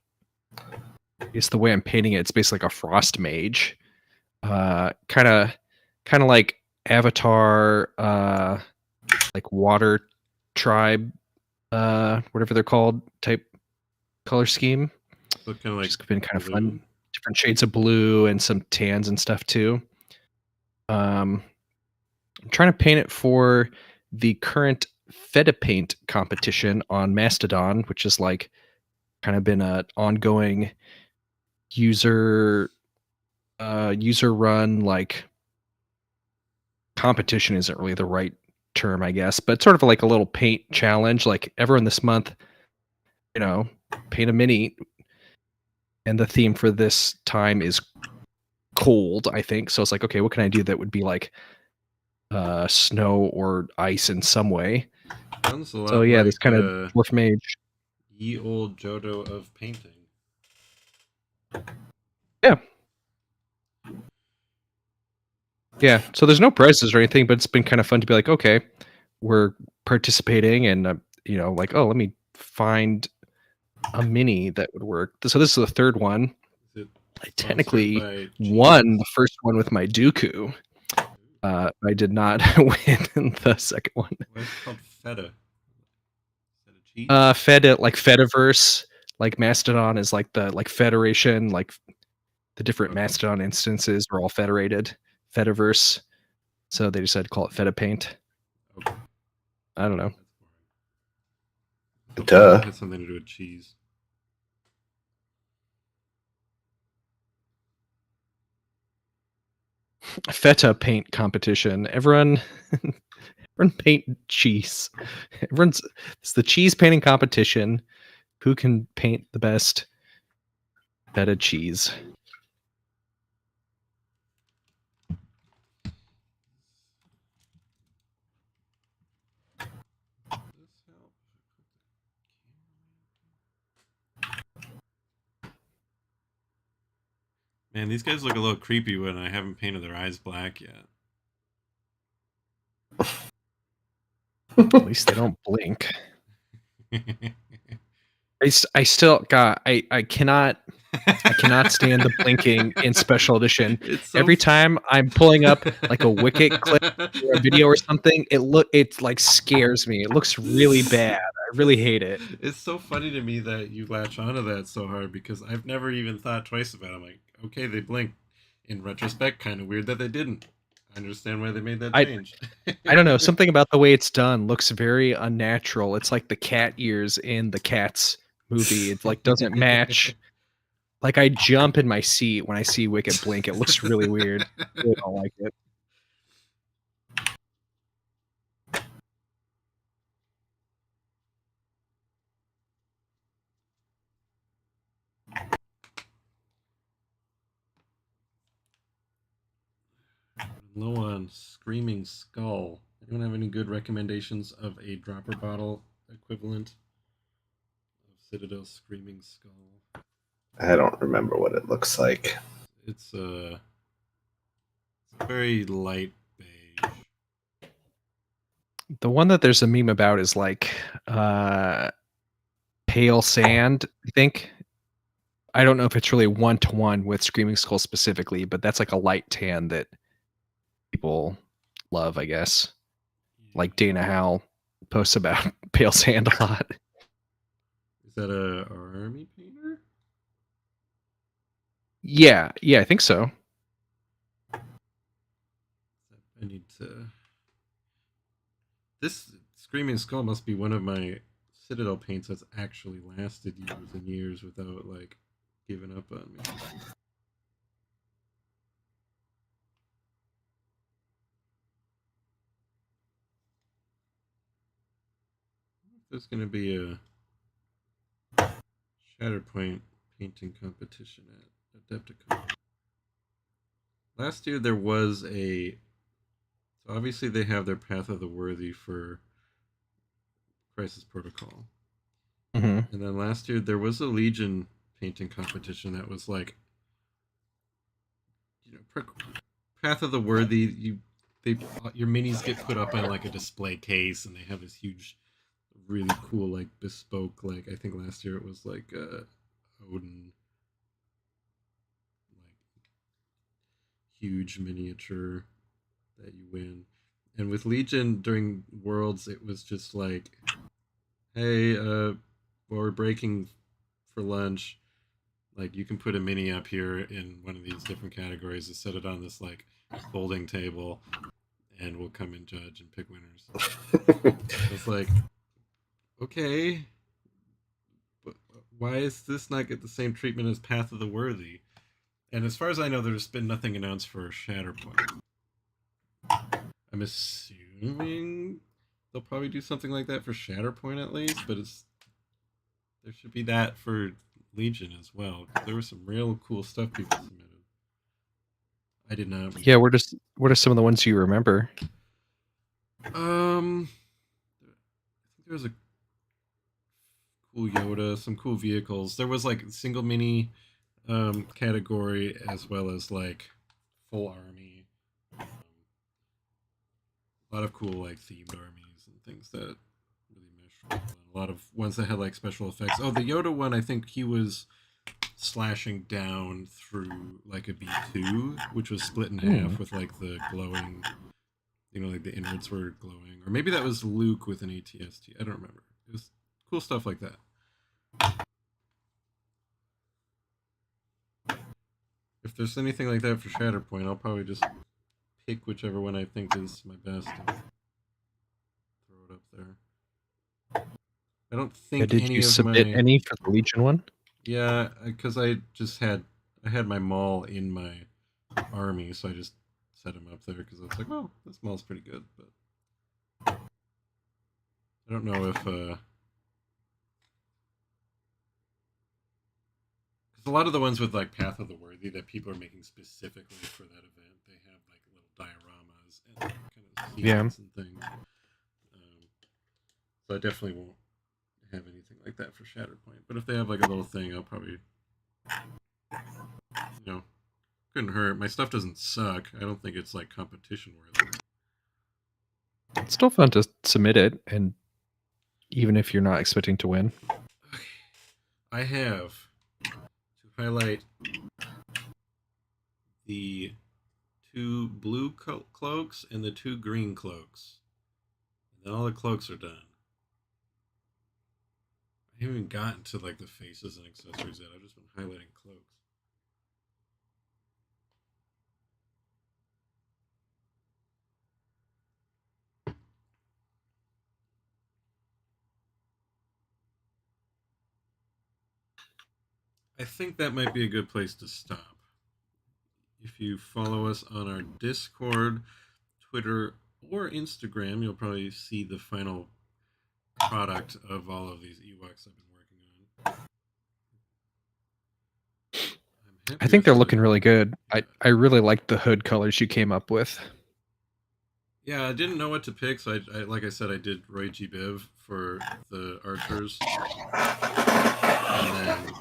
It's the way I'm painting it. It's basically like a frost mage. Kind of like Avatar, like water tribe, whatever they're called, type color scheme. So kind of like It's been kind of blue. fun. Different shades of blue and some tans and stuff too. I'm trying to paint it for the current Feta Paint competition on Mastodon, which is like kind of been an ongoing user run like competition isn't really the right term, I guess, but sort of like a little paint challenge. Like everyone this month, paint a mini, and the theme for this time is cold, I think. So it's like, okay, what can I do that would be like snow or ice in some way? Sounds a lot So yeah, like, this kind of dwarf mage. Ye old Jodo of painting. Yeah, so there's no prizes or anything, but it's been kind of fun to be like, okay, we're participating, and like, oh, let me find a mini that would work. So this is the third one. Is it I sponsored technically by won the first one with my Dooku. I did not win the second one. Why is it called Feta? Is that a cheat? Feta, like Fediverse, like Mastodon is like the Federation, like the different Okay. Mastodon instances are all federated. Fediverse. So they decided to call it Feta Paint. Okay. I don't know. That's boring. Duh. It has something to do with cheese. Feta paint competition. Everyone paint cheese. It's the cheese painting competition. Who can paint the best feta cheese? Man, these guys look a little creepy when I haven't painted their eyes black yet. At least they don't blink. I still got I cannot stand the blinking in special edition. It's so Every time I'm pulling up like a Wicket clip or a video or something, it like scares me. It looks really bad. I really hate it. It's so funny to me that you latch onto that so hard, because I've never even thought twice about it. I'm like, okay, they blinked. In retrospect, kind of weird that they didn't. I understand why they made that change. I don't know. Something about the way it's done looks very unnatural. It's like the cat ears in the Cats movie. It like doesn't match. Like I jump in my seat when I see Wicket blink. It looks really weird. I really don't like it. Low on Screaming Skull. Anyone have any good recommendations of a dropper bottle equivalent of Citadel Screaming Skull? I don't remember what it looks like. It's very light beige. The one that there's a meme about is like pale sand, I think. I don't know if it's really 1-to-1 with Screaming Skull specifically, but that's like a light tan that people love, I guess. Like Dana Howe posts about pale sand a lot. Is that a army painter? Yeah, I think so. I need to. This Screaming Skull must be one of my Citadel paints that's actually lasted years and years without like giving up on me. There's gonna be a Shatterpoint painting competition at Adepticon. Last year there was a. So obviously they have their Path of the Worthy for Crisis Protocol. Mm-hmm. And then last year there was a Legion painting competition that was like, Path of the Worthy. Your minis get put up on like a display case, and they have this huge, really cool like bespoke. Like I think last year it was like Odin, like huge miniature that you win. And with Legion during Worlds, it was just like, hey, we're breaking for lunch. Like you can put a mini up here in one of these different categories and set it on this like folding table, and we'll come and judge and pick winners. It's like, okay, but why is this not get the same treatment as Path of the Worthy? And as far as I know, there's been nothing announced for Shatterpoint. I'm assuming they'll probably do something like that for Shatterpoint at least, but there should be that for Legion as well. There was some real cool stuff people submitted. I did not. Yeah, what are some of the ones you remember? I think there was a cool Yoda, some cool vehicles. There was like single mini category as well as like full army. A lot of cool like themed armies and things that really meshed well. And a lot of ones that had like special effects. Oh, the Yoda one, I think he was slashing down through like a B2, which was split in half with like the glowing, like the innards were glowing. Or maybe that was Luke with an ATST. I don't remember. It was cool stuff like that. If there's anything like that for Shatterpoint, I'll probably just pick whichever one I think is my best and throw it up there. I don't think Did you submit any for the Legion one? Yeah, because I had my Maul in my army, so I just set him up there because I was like, well, this Maul's pretty good, but I don't know if because a lot of the ones with like Path of the Worthy that people are making specifically for that event, they have like little dioramas and kind of scenes and things. So I definitely won't have anything like that for Shatterpoint. But if they have like a little thing, I'll probably, couldn't hurt. My stuff doesn't suck. I don't think it's like competition worthy. It's still fun to submit it, and even if you're not expecting to win. Okay. I have to highlight the 2 blue cloaks and the 2 green cloaks. And then all the cloaks are done. I haven't even gotten to like the faces and accessories yet. I've just been highlighting cloaks. I think that might be a good place to stop. If you follow us on our Discord, Twitter, or Instagram, you'll probably see the final product of all of these Ewoks I've been working on. I think they're looking really good. I really like the hood colors you came up with. Yeah, I didn't know what to pick, so I like I said, I did Roy G. Biv for the archers. And then,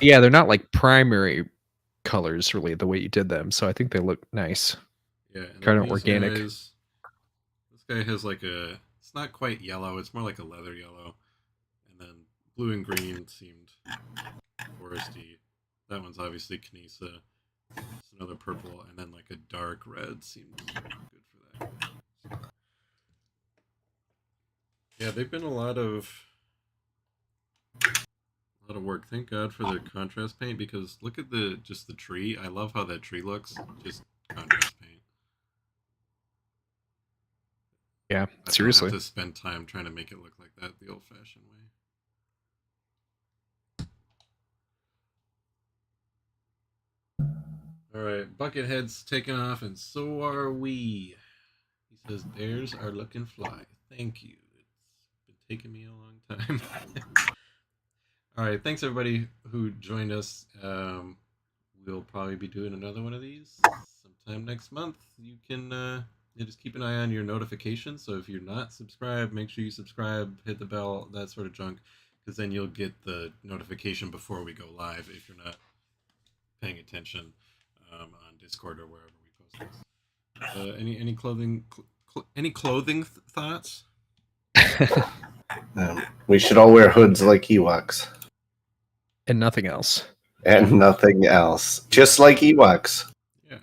yeah, they're not like primary colors really the way you did them, so I think they look nice. Yeah, and Kind then of these organic. guys- this guy has like a. It's not quite yellow. It's more like a leather yellow, and then blue and green seemed foresty. That one's obviously Knisa. It's another purple, and then like a dark red seems good for that. Yeah, they've been a lot of work. Thank God for the contrast paint, because look at the tree. I love how that tree looks. Just contrast paint. Yeah, I seriously. don't have to spend time trying to make it look like that the old-fashioned way. All right, Buckethead's taking off, and so are we. He says, "Bears are looking fly." Thank you. It's been taking me a long time. All right, thanks everybody who joined us. We'll probably be doing another one of these sometime next month. You can just keep an eye on your notifications. So if you're not subscribed, make sure you subscribe, hit the bell, that sort of junk, because then you'll get the notification before we go live if you're not paying attention on Discord or wherever we post this. Any clothing thoughts? We should all wear hoods like Ewoks. And nothing else. And nothing else. Just like Ewoks. Yeah.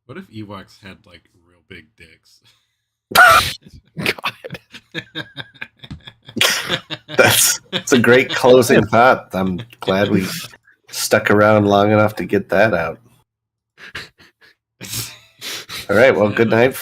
What if Ewoks had like real big dicks? God. That's a great closing thought. I'm glad we stuck around long enough to get that out. All right, well, good night.